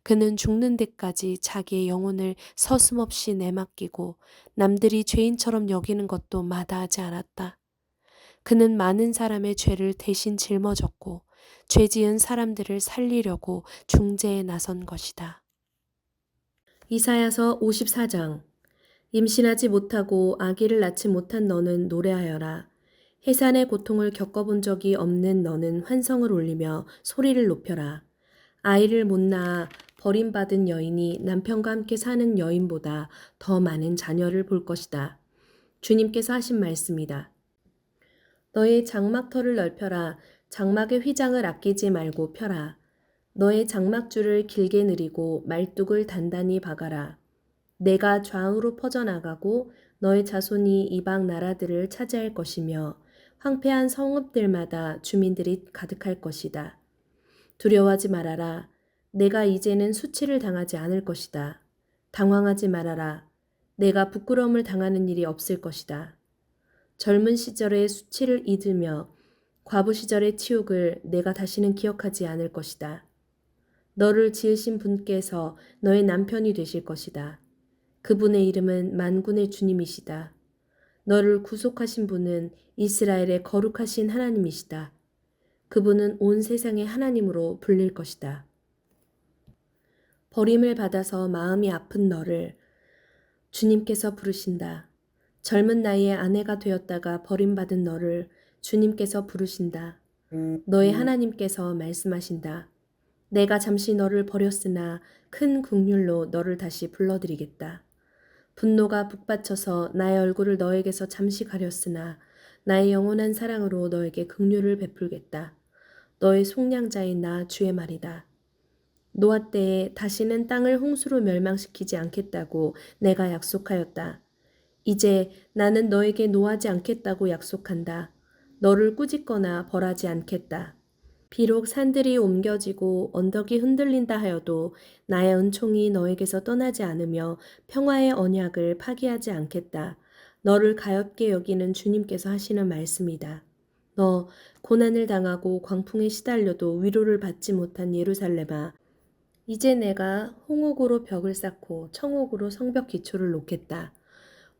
그는 죽는 데까지 자기의 영혼을 서슴없이 내맡기고 남들이 죄인처럼 여기는 것도 마다하지 않았다. 그는 많은 사람의 죄를 대신 짊어졌고 죄 지은 사람들을 살리려고 중재에 나선 것이다. 이사야서 54장. 임신하지 못하고 아기를 낳지 못한 너는 노래하여라. 해산의 고통을 겪어본 적이 없는 너는 환성을 올리며 소리를 높여라. 아이를 못 낳아 버림받은 여인이 남편과 함께 사는 여인보다 더 많은 자녀를 볼 것이다. 주님께서 하신 말씀이다. 너의 장막터를 넓혀라. 장막의 휘장을 아끼지 말고 펴라. 너의 장막줄을 길게 늘이고 말뚝을 단단히 박아라. 내가 좌우로 퍼져나가고 너의 자손이 이방 나라들을 차지할 것이며 황폐한 성읍들마다 주민들이 가득할 것이다. 두려워하지 말아라. 내가 이제는 수치를 당하지 않을 것이다. 당황하지 말아라. 내가 부끄러움을 당하는 일이 없을 것이다. 젊은 시절의 수치를 잊으며 과부 시절의 치욕을 내가 다시는 기억하지 않을 것이다. 너를 지으신 분께서 너의 남편이 되실 것이다. 그분의 이름은 만군의 주님이시다. 너를 구속하신 분은 이스라엘의 거룩하신 하나님이시다. 그분은 온 세상의 하나님으로 불릴 것이다. 버림을 받아서 마음이 아픈 너를 주님께서 부르신다. 젊은 나이에 아내가 되었다가 버림받은 너를 주님께서 부르신다. 너의 하나님께서 말씀하신다. 내가 잠시 너를 버렸으나 큰 긍휼로 너를 다시 불러들이겠다. 분노가 북받쳐서 나의 얼굴을 너에게서 잠시 가렸으나 나의 영원한 사랑으로 너에게 긍휼을 베풀겠다. 너의 속량자인 나 주의 말이다. 노아 때에 다시는 땅을 홍수로 멸망시키지 않겠다고 내가 약속하였다. 이제 나는 너에게 노하지 않겠다고 약속한다. 너를 꾸짖거나 벌하지 않겠다. 비록 산들이 옮겨지고 언덕이 흔들린다 하여도 나의 은총이 너에게서 떠나지 않으며 평화의 언약을 파기하지 않겠다. 너를 가엾게 여기는 주님께서 하시는 말씀이다. 너 고난을 당하고 광풍에 시달려도 위로를 받지 못한 예루살렘아, 이제 내가 홍옥으로 벽을 쌓고 청옥으로 성벽 기초를 놓겠다.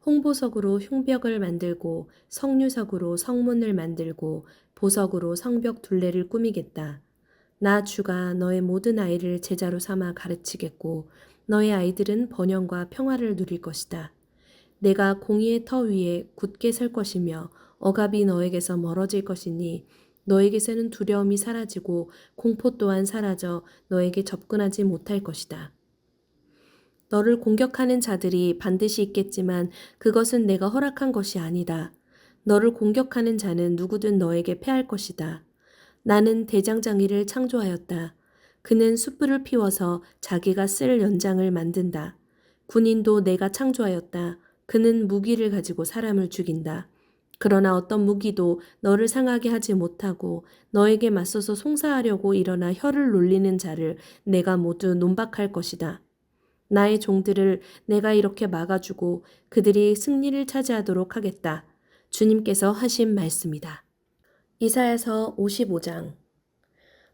홍보석으로 흉벽을 만들고 석류석으로 성문을 만들고 보석으로 성벽 둘레를 꾸미겠다. 나 주가 너의 모든 아이를 제자로 삼아 가르치겠고 너의 아이들은 번영과 평화를 누릴 것이다. 내가 공의의 터 위에 굳게 설 것이며 억압이 너에게서 멀어질 것이니 너에게서는 두려움이 사라지고 공포 또한 사라져 너에게 접근하지 못할 것이다. 너를 공격하는 자들이 반드시 있겠지만 그것은 내가 허락한 것이 아니다. 너를 공격하는 자는 누구든 너에게 패할 것이다. 나는 대장장이를 창조하였다. 그는 숯불을 피워서 자기가 쓸 연장을 만든다. 군인도 내가 창조하였다. 그는 무기를 가지고 사람을 죽인다. 그러나 어떤 무기도 너를 상하게 하지 못하고 너에게 맞서서 송사하려고 일어나 혀를 놀리는 자를 내가 모두 논박할 것이다. 나의 종들을 내가 이렇게 막아주고 그들이 승리를 차지하도록 하겠다. 주님께서 하신 말씀이다. 이사야서 55장.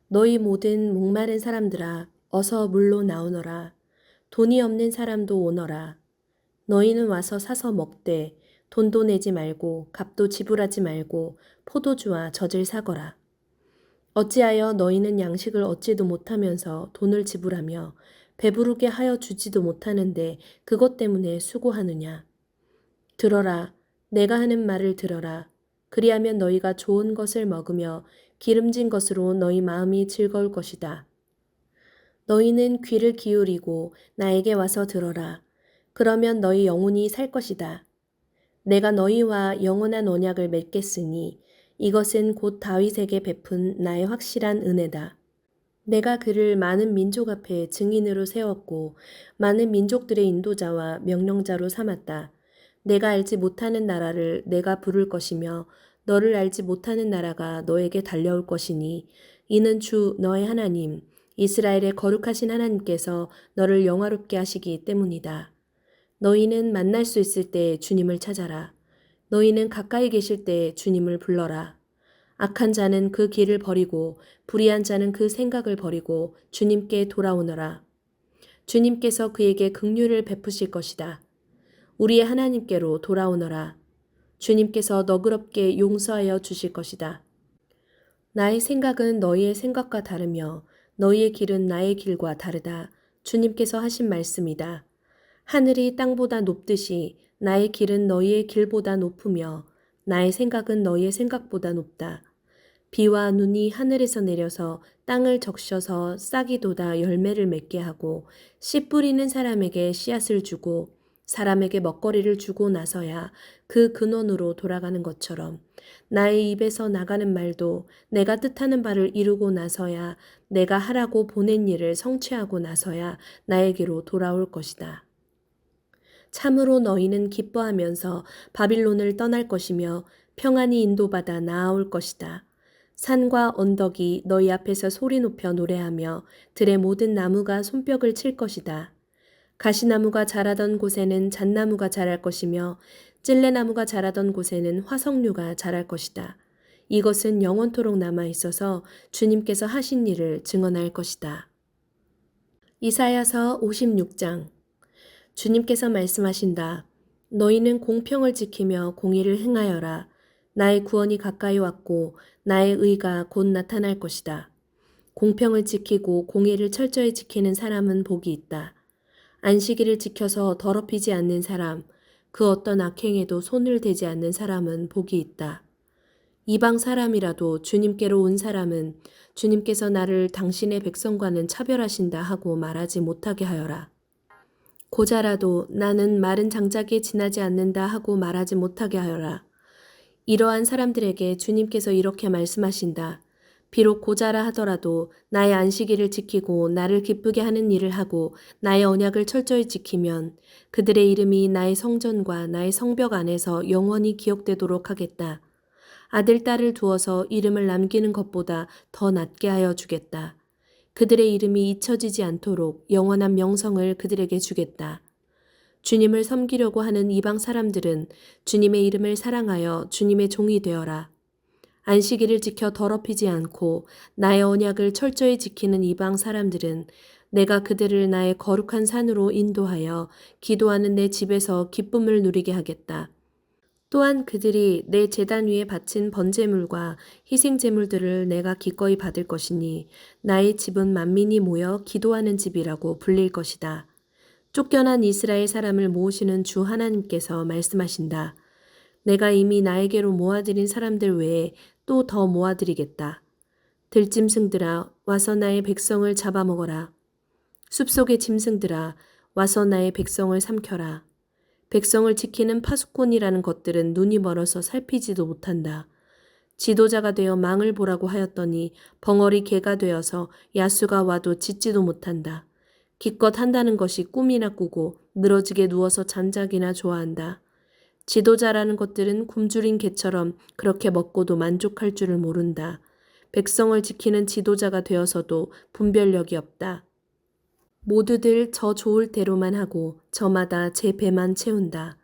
너희 모든 목마른 사람들아 어서 물로 나오너라. 돈이 없는 사람도 오너라. 너희는 와서 사서 먹되 돈도 내지 말고 값도 지불하지 말고 포도주와 젖을 사거라. 어찌하여 너희는 양식을 얻지도 못하면서 돈을 지불하며 배부르게 하여 주지도 못하는데 그것 때문에 수고하느냐. 들어라. 내가 하는 말을 들어라. 그리하면 너희가 좋은 것을 먹으며 기름진 것으로 너희 마음이 즐거울 것이다. 너희는 귀를 기울이고 나에게 와서 들어라. 그러면 너희 영혼이 살 것이다. 내가 너희와 영원한 언약을 맺겠으니 이것은 곧 다윗에게 베푼 나의 확실한 은혜다. 내가 그를 많은 민족 앞에 증인으로 세웠고 많은 민족들의 인도자와 명령자로 삼았다. 내가 알지 못하는 나라를 내가 부를 것이며 너를 알지 못하는 나라가 너에게 달려올 것이니 이는 주 너의 하나님 이스라엘의 거룩하신 하나님께서 너를 영화롭게 하시기 때문이다. 너희는 만날 수 있을 때 주님을 찾아라. 너희는 가까이 계실 때 주님을 불러라. 악한 자는 그 길을 버리고 불의한 자는 그 생각을 버리고 주님께 돌아오너라. 주님께서 그에게 긍휼을 베푸실 것이다. 우리의 하나님께로 돌아오너라. 주님께서 너그럽게 용서하여 주실 것이다. 나의 생각은 너희의 생각과 다르며 너희의 길은 나의 길과 다르다. 주님께서 하신 말씀이다. 하늘이 땅보다 높듯이 나의 길은 너희의 길보다 높으며 나의 생각은 너희의 생각보다 높다. 비와 눈이 하늘에서 내려서 땅을 적셔서 싹이 돋아 열매를 맺게 하고 씨 뿌리는 사람에게 씨앗을 주고 사람에게 먹거리를 주고 나서야 그 근원으로 돌아가는 것처럼 나의 입에서 나가는 말도 내가 뜻하는 바를 이루고 나서야 내가 하라고 보낸 일을 성취하고 나서야 나에게로 돌아올 것이다. 참으로 너희는 기뻐하면서 바빌론을 떠날 것이며 평안히 인도받아 나아올 것이다. 산과 언덕이 너희 앞에서 소리 높여 노래하며 들의 모든 나무가 손뼉을 칠 것이다. 가시나무가 자라던 곳에는 잣나무가 자랄 것이며 찔레나무가 자라던 곳에는 화석류가 자랄 것이다. 이것은 영원토록 남아있어서 주님께서 하신 일을 증언할 것이다. 이사야서 56장. 주님께서 말씀하신다. 너희는 공평을 지키며 공의를 행하여라. 나의 구원이 가까이 왔고 나의 의가 곧 나타날 것이다. 공평을 지키고 공의를 철저히 지키는 사람은 복이 있다. 안식일을 지켜서 더럽히지 않는 사람, 그 어떤 악행에도 손을 대지 않는 사람은 복이 있다. 이방 사람이라도 주님께로 온 사람은 주님께서 나를 당신의 백성과는 차별하신다 하고 말하지 못하게 하여라. 고자라도 나는 마른 장작에 지나지 않는다 하고 말하지 못하게 하여라. 이러한 사람들에게 주님께서 이렇게 말씀하신다. 비록 고자라 하더라도 나의 안식일을 지키고 나를 기쁘게 하는 일을 하고 나의 언약을 철저히 지키면 그들의 이름이 나의 성전과 나의 성벽 안에서 영원히 기억되도록 하겠다. 아들, 딸을 두어서 이름을 남기는 것보다 더 낫게 하여 주겠다. 그들의 이름이 잊혀지지 않도록 영원한 명성을 그들에게 주겠다. 주님을 섬기려고 하는 이방 사람들은 주님의 이름을 사랑하여 주님의 종이 되어라. 안식일을 지켜 더럽히지 않고 나의 언약을 철저히 지키는 이방 사람들은 내가 그들을 나의 거룩한 산으로 인도하여 기도하는 내 집에서 기쁨을 누리게 하겠다. 또한 그들이 내 제단 위에 바친 번제물과 희생제물들을 내가 기꺼이 받을 것이니 나의 집은 만민이 모여 기도하는 집이라고 불릴 것이다. 쫓겨난 이스라엘 사람을 모으시는 주 하나님께서 말씀하신다. 내가 이미 나에게로 모아들인 사람들 외에 또 더 모아드리겠다. 들짐승들아 와서 나의 백성을 잡아먹어라. 숲속의 짐승들아 와서 나의 백성을 삼켜라. 백성을 지키는 파수꾼이라는 것들은 눈이 멀어서 살피지도 못한다. 지도자가 되어 망을 보라고 하였더니 벙어리 개가 되어서 야수가 와도 짖지도 못한다. 기껏 한다는 것이 꿈이나 꾸고 늘어지게 누워서 잠자기나 좋아한다. 지도자라는 것들은 굶주린 개처럼 그렇게 먹고도 만족할 줄을 모른다. 백성을 지키는 지도자가 되어서도 분별력이 없다. 모두들 저 좋을 대로만 하고 저마다 제 배만 채운다.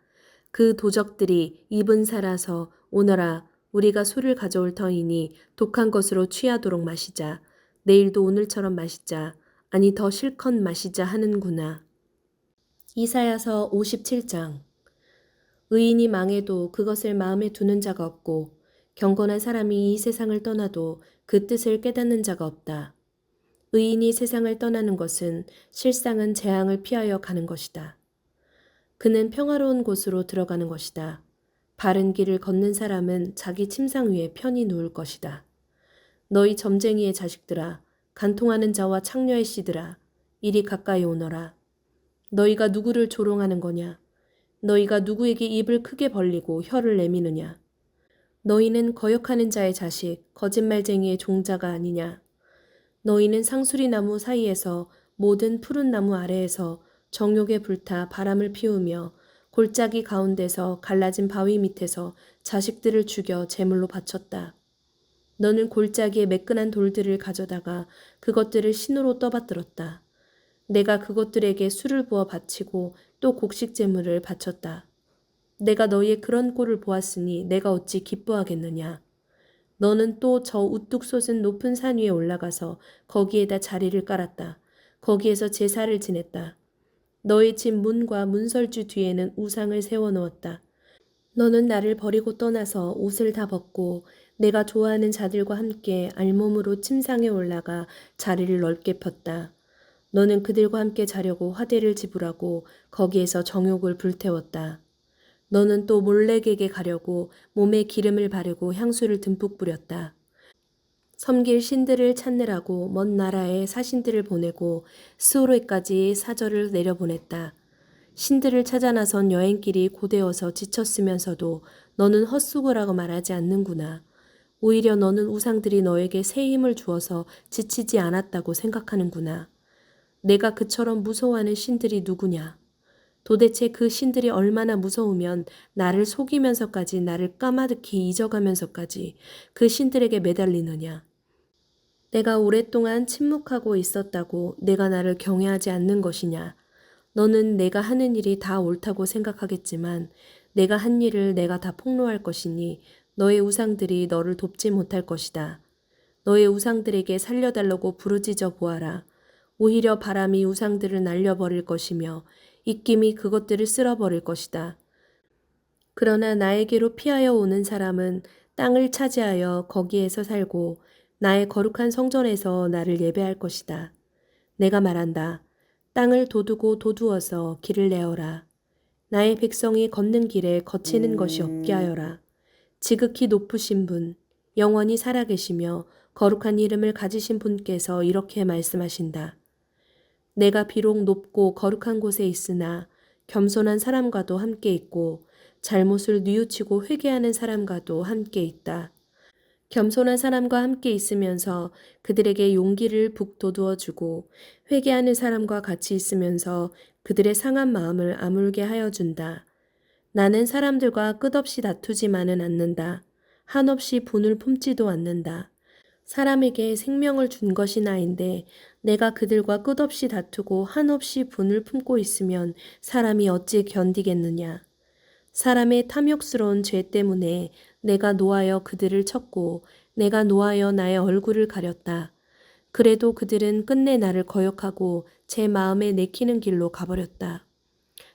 그 도적들이 입은 살아서 오너라 우리가 술을 가져올 터이니 독한 것으로 취하도록 마시자. 내일도 오늘처럼 마시자. 아니 더 실컷 마시자 하는구나. 이사야서 57장. 의인이 망해도 그것을 마음에 두는 자가 없고 경건한 사람이 이 세상을 떠나도 그 뜻을 깨닫는 자가 없다. 의인이 세상을 떠나는 것은 실상은 재앙을 피하여 가는 것이다. 그는 평화로운 곳으로 들어가는 것이다. 바른 길을 걷는 사람은 자기 침상 위에 편히 누울 것이다. 너희 점쟁이의 자식들아, 간통하는 자와 창녀의 씨들아, 이리 가까이 오너라. 너희가 누구를 조롱하는 거냐? 너희가 누구에게 입을 크게 벌리고 혀를 내미느냐? 너희는 거역하는 자의 자식, 거짓말쟁이의 종자가 아니냐? 너희는 상수리 나무 사이에서 모든 푸른 나무 아래에서 정욕에 불타 바람을 피우며 골짜기 가운데서 갈라진 바위 밑에서 자식들을 죽여 제물로 바쳤다. 너는 골짜기에 매끈한 돌들을 가져다가 그것들을 신으로 떠받들었다. 내가 그것들에게 술을 부어 바치고 또 곡식 제물을 바쳤다. 내가 너희의 그런 꼴을 보았으니 내가 어찌 기뻐하겠느냐. 너는 또 저 우뚝 솟은 높은 산 위에 올라가서 거기에다 자리를 깔았다. 거기에서 제사를 지냈다. 너의 집 문과 문설주 뒤에는 우상을 세워놓았다. 너는 나를 버리고 떠나서 옷을 다 벗고 내가 좋아하는 자들과 함께 알몸으로 침상에 올라가 자리를 넓게 폈다. 너는 그들과 함께 자려고 화대를 지불하고 거기에서 정욕을 불태웠다. 너는 또 몰렉에게 가려고 몸에 기름을 바르고 향수를 듬뿍 뿌렸다. 섬길 신들을 찾느라고 먼 나라에 사신들을 보내고 스오르에까지 사절을 내려보냈다. 신들을 찾아 나선 여행길이 고되어서 지쳤으면서도 너는 헛수고라고 말하지 않는구나. 오히려 너는 우상들이 너에게 새 힘을 주어서 지치지 않았다고 생각하는구나. 내가 그처럼 무서워하는 신들이 누구냐? 도대체 그 신들이 얼마나 무서우면 나를 속이면서까지 나를 까마득히 잊어가면서까지 그 신들에게 매달리느냐. 내가 오랫동안 침묵하고 있었다고 내가 나를 경외하지 않는 것이냐. 너는 내가 하는 일이 다 옳다고 생각하겠지만 내가 한 일을 내가 다 폭로할 것이니 너의 우상들이 너를 돕지 못할 것이다. 너의 우상들에게 살려달라고 부르짖어 보아라. 오히려 바람이 우상들을 날려버릴 것이며 입김이 그것들을 쓸어버릴 것이다. 그러나 나에게로 피하여 오는 사람은 땅을 차지하여 거기에서 살고 나의 거룩한 성전에서 나를 예배할 것이다. 내가 말한다. 땅을 도두고 도두어서 길을 내어라. 나의 백성이 걷는 길에 거치는 것이 없게 하여라. 지극히 높으신 분, 영원히 살아계시며 거룩한 이름을 가지신 분께서 이렇게 말씀하신다. 내가 비록 높고 거룩한 곳에 있으나 겸손한 사람과도 함께 있고 잘못을 뉘우치고 회개하는 사람과도 함께 있다. 겸손한 사람과 함께 있으면서 그들에게 용기를 북돋워 주고 회개하는 사람과 같이 있으면서 그들의 상한 마음을 아물게 하여 준다. 나는 사람들과 끝없이 다투지만은 않는다. 한없이 분을 품지도 않는다. 사람에게 생명을 준 것이 나인데 내가 그들과 끝없이 다투고 한없이 분을 품고 있으면 사람이 어찌 견디겠느냐. 사람의 탐욕스러운 죄 때문에 내가 노하여 그들을 쳤고 내가 노하여 나의 얼굴을 가렸다. 그래도 그들은 끝내 나를 거역하고 제 마음에 내키는 길로 가버렸다.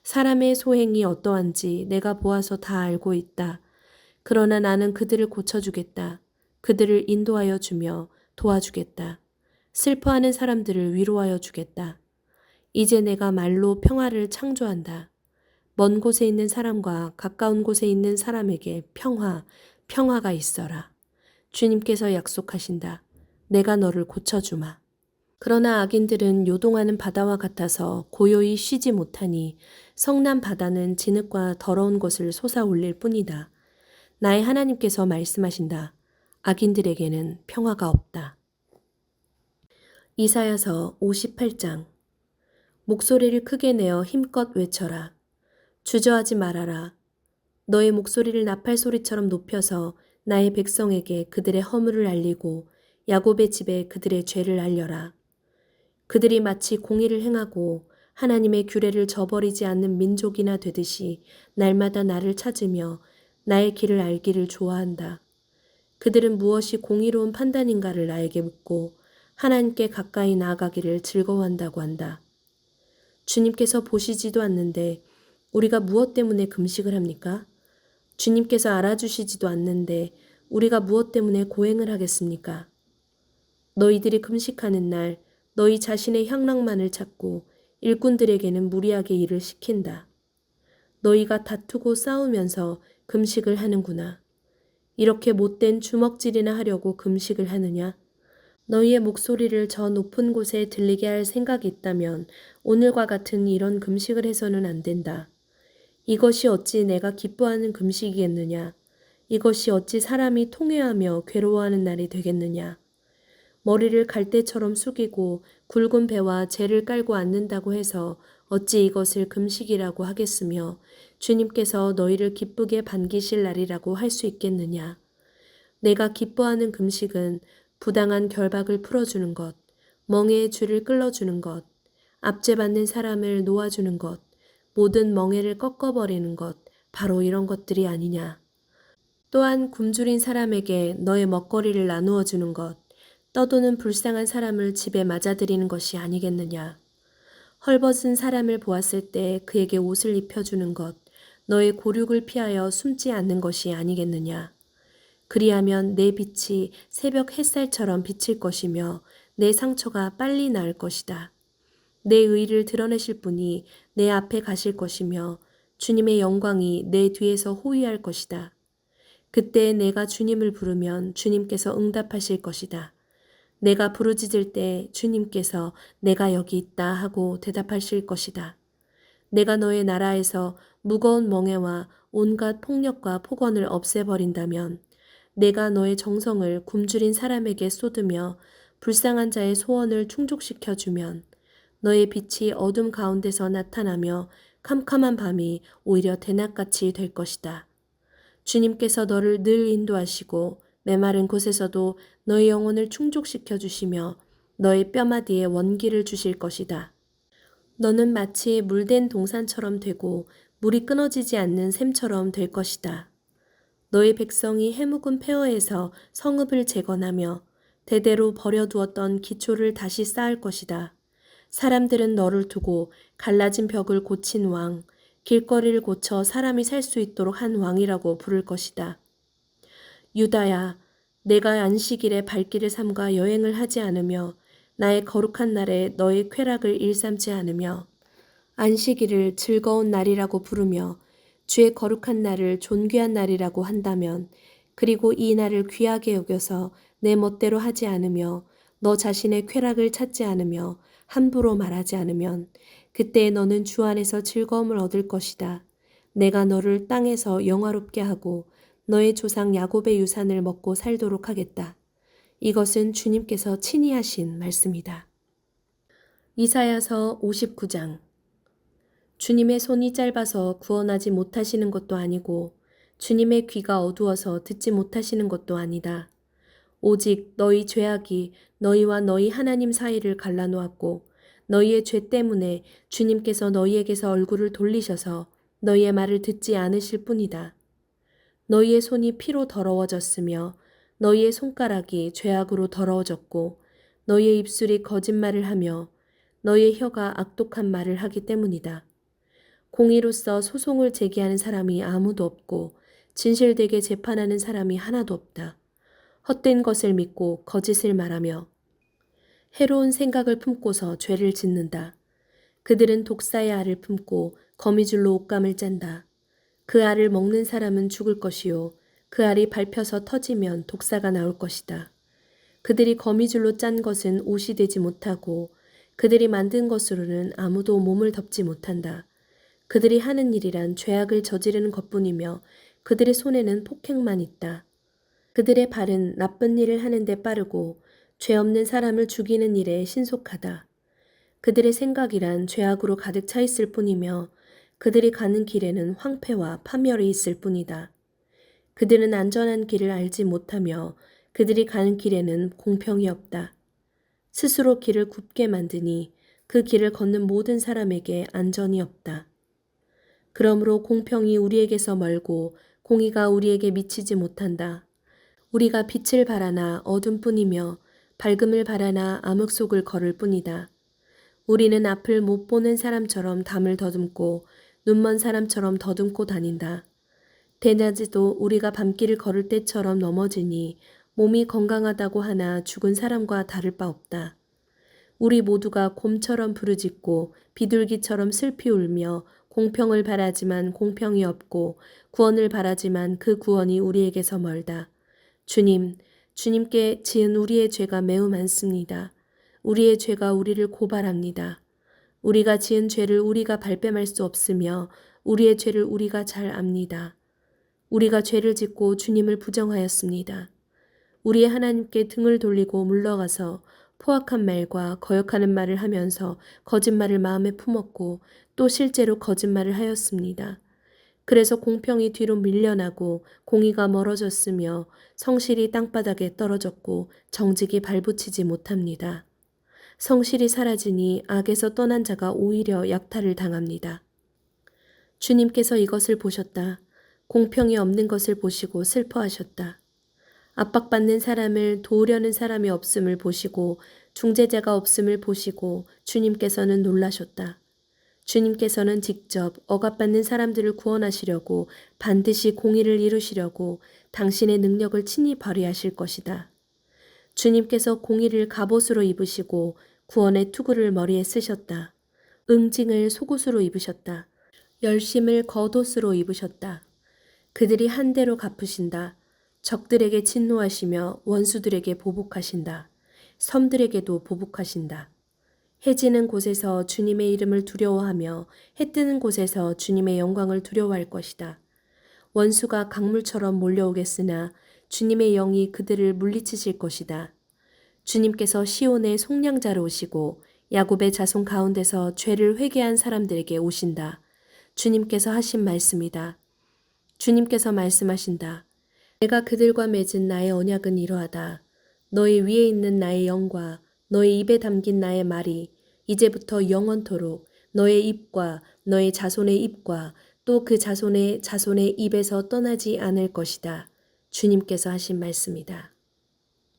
사람의 소행이 어떠한지 내가 보아서 다 알고 있다. 그러나 나는 그들을 고쳐주겠다. 그들을 인도하여 주며 도와주겠다. 슬퍼하는 사람들을 위로하여 주겠다. 이제 내가 말로 평화를 창조한다. 먼 곳에 있는 사람과 가까운 곳에 있는 사람에게 평화가 있어라. 주님께서 약속하신다. 내가 너를 고쳐주마. 그러나 악인들은 요동하는 바다와 같아서 고요히 쉬지 못하니 성난 바다는 진흙과 더러운 것을 솟아올릴 뿐이다. 나의 하나님께서 말씀하신다. 악인들에게는 평화가 없다. 이사야서 58장. 목소리를 크게 내어 힘껏 외쳐라. 주저하지 말아라. 너의 목소리를 나팔 소리처럼 높여서 나의 백성에게 그들의 허물을 알리고 야곱의 집에 그들의 죄를 알려라. 그들이 마치 공의를 행하고 하나님의 규례를 저버리지 않는 민족이나 되듯이 날마다 나를 찾으며 나의 길을 알기를 좋아한다. 그들은 무엇이 공의로운 판단인가를 나에게 묻고 하나님께 가까이 나아가기를 즐거워한다고 한다. 주님께서 보시지도 않는데 우리가 무엇 때문에 금식을 합니까? 주님께서 알아주시지도 않는데 우리가 무엇 때문에 고행을 하겠습니까? 너희들이 금식하는 날 너희 자신의 향락만을 찾고 일꾼들에게는 무리하게 일을 시킨다. 너희가 다투고 싸우면서 금식을 하는구나. 이렇게 못된 주먹질이나 하려고 금식을 하느냐? 너희의 목소리를 저 높은 곳에 들리게 할 생각이 있다면 오늘과 같은 이런 금식을 해서는 안 된다. 이것이 어찌 내가 기뻐하는 금식이겠느냐? 이것이 어찌 사람이 통회하며 괴로워하는 날이 되겠느냐? 머리를 갈대처럼 숙이고 굵은 배와 재를 깔고 앉는다고 해서 어찌 이것을 금식이라고 하겠으며 주님께서 너희를 기쁘게 반기실 날이라고 할 수 있겠느냐? 내가 기뻐하는 금식은 부당한 결박을 풀어주는 것, 멍에의 줄을 끌어주는 것, 압제받는 사람을 놓아주는 것, 모든 멍에를 꺾어버리는 것, 바로 이런 것들이 아니냐. 또한 굶주린 사람에게 너의 먹거리를 나누어 주는 것, 떠도는 불쌍한 사람을 집에 맞아들이는 것이 아니겠느냐. 헐벗은 사람을 보았을 때 그에게 옷을 입혀주는 것, 너의 고륙을 피하여 숨지 않는 것이 아니겠느냐. 그리하면 내 빛이 새벽 햇살처럼 비칠 것이며 내 상처가 빨리 나을 것이다. 내 의를 드러내실 분이 내 앞에 가실 것이며 주님의 영광이 내 뒤에서 호위할 것이다. 그때 내가 주님을 부르면 주님께서 응답하실 것이다. 내가 부르짖을 때 주님께서 내가 여기 있다 하고 대답하실 것이다. 내가 너의 나라에서 무거운 멍에와 온갖 폭력과 폭언을 없애버린다면 내가 너의 정성을 굶주린 사람에게 쏟으며 불쌍한 자의 소원을 충족시켜주면 너의 빛이 어둠 가운데서 나타나며 캄캄한 밤이 오히려 대낮같이 될 것이다. 주님께서 너를 늘 인도하시고 메마른 곳에서도 너의 영혼을 충족시켜 주시며 너의 뼈마디에 원기를 주실 것이다. 너는 마치 물된 동산처럼 되고 물이 끊어지지 않는 샘처럼 될 것이다. 너의 백성이 해묵은 폐허에서 성읍을 재건하며 대대로 버려두었던 기초를 다시 쌓을 것이다. 사람들은 너를 두고 갈라진 벽을 고친 왕, 길거리를 고쳐 사람이 살 수 있도록 한 왕이라고 부를 것이다. 유다야, 내가 안식일에 발길을 삼가 여행을 하지 않으며 나의 거룩한 날에 너의 쾌락을 일삼지 않으며 안식일을 즐거운 날이라고 부르며 주의 거룩한 날을 존귀한 날이라고 한다면 그리고 이 날을 귀하게 여겨서 내 멋대로 하지 않으며 너 자신의 쾌락을 찾지 않으며 함부로 말하지 않으면 그때 너는 주 안에서 즐거움을 얻을 것이다. 내가 너를 땅에서 영화롭게 하고 너의 조상 야곱의 유산을 먹고 살도록 하겠다. 이것은 주님께서 친히 하신 말씀이다. 이사야서 59장. 주님의 손이 짧아서 구원하지 못하시는 것도 아니고 주님의 귀가 어두워서 듣지 못하시는 것도 아니다. 오직 너희 죄악이 너희와 너희 하나님 사이를 갈라놓았고 너희의 죄 때문에 주님께서 너희에게서 얼굴을 돌리셔서 너희의 말을 듣지 않으실 뿐이다. 너희의 손이 피로 더러워졌으며 너희의 손가락이 죄악으로 더러워졌고 너희의 입술이 거짓말을 하며 너희의 혀가 악독한 말을 하기 때문이다. 공의로서 소송을 제기하는 사람이 아무도 없고 진실되게 재판하는 사람이 하나도 없다. 헛된 것을 믿고 거짓을 말하며 해로운 생각을 품고서 죄를 짓는다. 그들은 독사의 알을 품고 거미줄로 옷감을 짠다. 그 알을 먹는 사람은 죽을 것이요 그 알이 밟혀서 터지면 독사가 나올 것이다. 그들이 거미줄로 짠 것은 옷이 되지 못하고 그들이 만든 것으로는 아무도 몸을 덮지 못한다. 그들이 하는 일이란 죄악을 저지르는 것뿐이며 그들의 손에는 폭행만 있다. 그들의 발은 나쁜 일을 하는 데 빠르고 죄 없는 사람을 죽이는 일에 신속하다. 그들의 생각이란 죄악으로 가득 차 있을 뿐이며 그들이 가는 길에는 황폐와 파멸이 있을 뿐이다. 그들은 안전한 길을 알지 못하며 그들이 가는 길에는 공평이 없다. 스스로 길을 굽게 만드니 그 길을 걷는 모든 사람에게 안전이 없다. 그러므로 공평이 우리에게서 멀고 공의가 우리에게 미치지 못한다. 우리가 빛을 바라나 어둠뿐이며 밝음을 바라나 암흑 속을 걸을 뿐이다. 우리는 앞을 못 보는 사람처럼 담을 더듬고 눈먼 사람처럼 더듬고 다닌다. 대낮에도 우리가 밤길을 걸을 때처럼 넘어지니 몸이 건강하다고 하나 죽은 사람과 다를 바 없다. 우리 모두가 곰처럼 부르짖고 비둘기처럼 슬피 울며 공평을 바라지만 공평이 없고 구원을 바라지만 그 구원이 우리에게서 멀다. 주님, 주님께 지은 우리의 죄가 매우 많습니다. 우리의 죄가 우리를 고발합니다. 우리가 지은 죄를 우리가 발뺌할 수 없으며 우리의 죄를 우리가 잘 압니다. 우리가 죄를 짓고 주님을 부정하였습니다. 우리의 하나님께 등을 돌리고 물러가서 포악한 말과 거역하는 말을 하면서 거짓말을 마음에 품었고 또 실제로 거짓말을 하였습니다. 그래서 공평이 뒤로 밀려나고 공의가 멀어졌으며 성실이 땅바닥에 떨어졌고 정직이 발붙이지 못합니다. 성실이 사라지니 악에서 떠난 자가 오히려 약탈을 당합니다. 주님께서 이것을 보셨다. 공평이 없는 것을 보시고 슬퍼하셨다. 압박받는 사람을 도우려는 사람이 없음을 보시고 중재자가 없음을 보시고 주님께서는 놀라셨다. 주님께서는 직접 억압받는 사람들을 구원하시려고 반드시 공의를 이루시려고 당신의 능력을 친히 발휘하실 것이다. 주님께서 공의를 갑옷으로 입으시고 구원의 투구를 머리에 쓰셨다. 응징을 속옷으로 입으셨다. 열심을 겉옷으로 입으셨다. 그들이 한 대로 갚으신다. 적들에게 진노하시며 원수들에게 보복하신다. 섬들에게도 보복하신다. 해 지는 곳에서 주님의 이름을 두려워하며 해 뜨는 곳에서 주님의 영광을 두려워할 것이다. 원수가 강물처럼 몰려오겠으나 주님의 영이 그들을 물리치실 것이다. 주님께서 시온의 속량자로 오시고 야곱의 자손 가운데서 죄를 회개한 사람들에게 오신다. 주님께서 하신 말씀이다. 주님께서 말씀하신다. 내가 그들과 맺은 나의 언약은 이러하다. 너희 위에 있는 나의 영과 너희 입에 담긴 나의 말이 이제부터 영원토록 너의 입과 너의 자손의 입과 또 그 자손의 입에서 떠나지 않을 것이다. 주님께서 하신 말씀이다.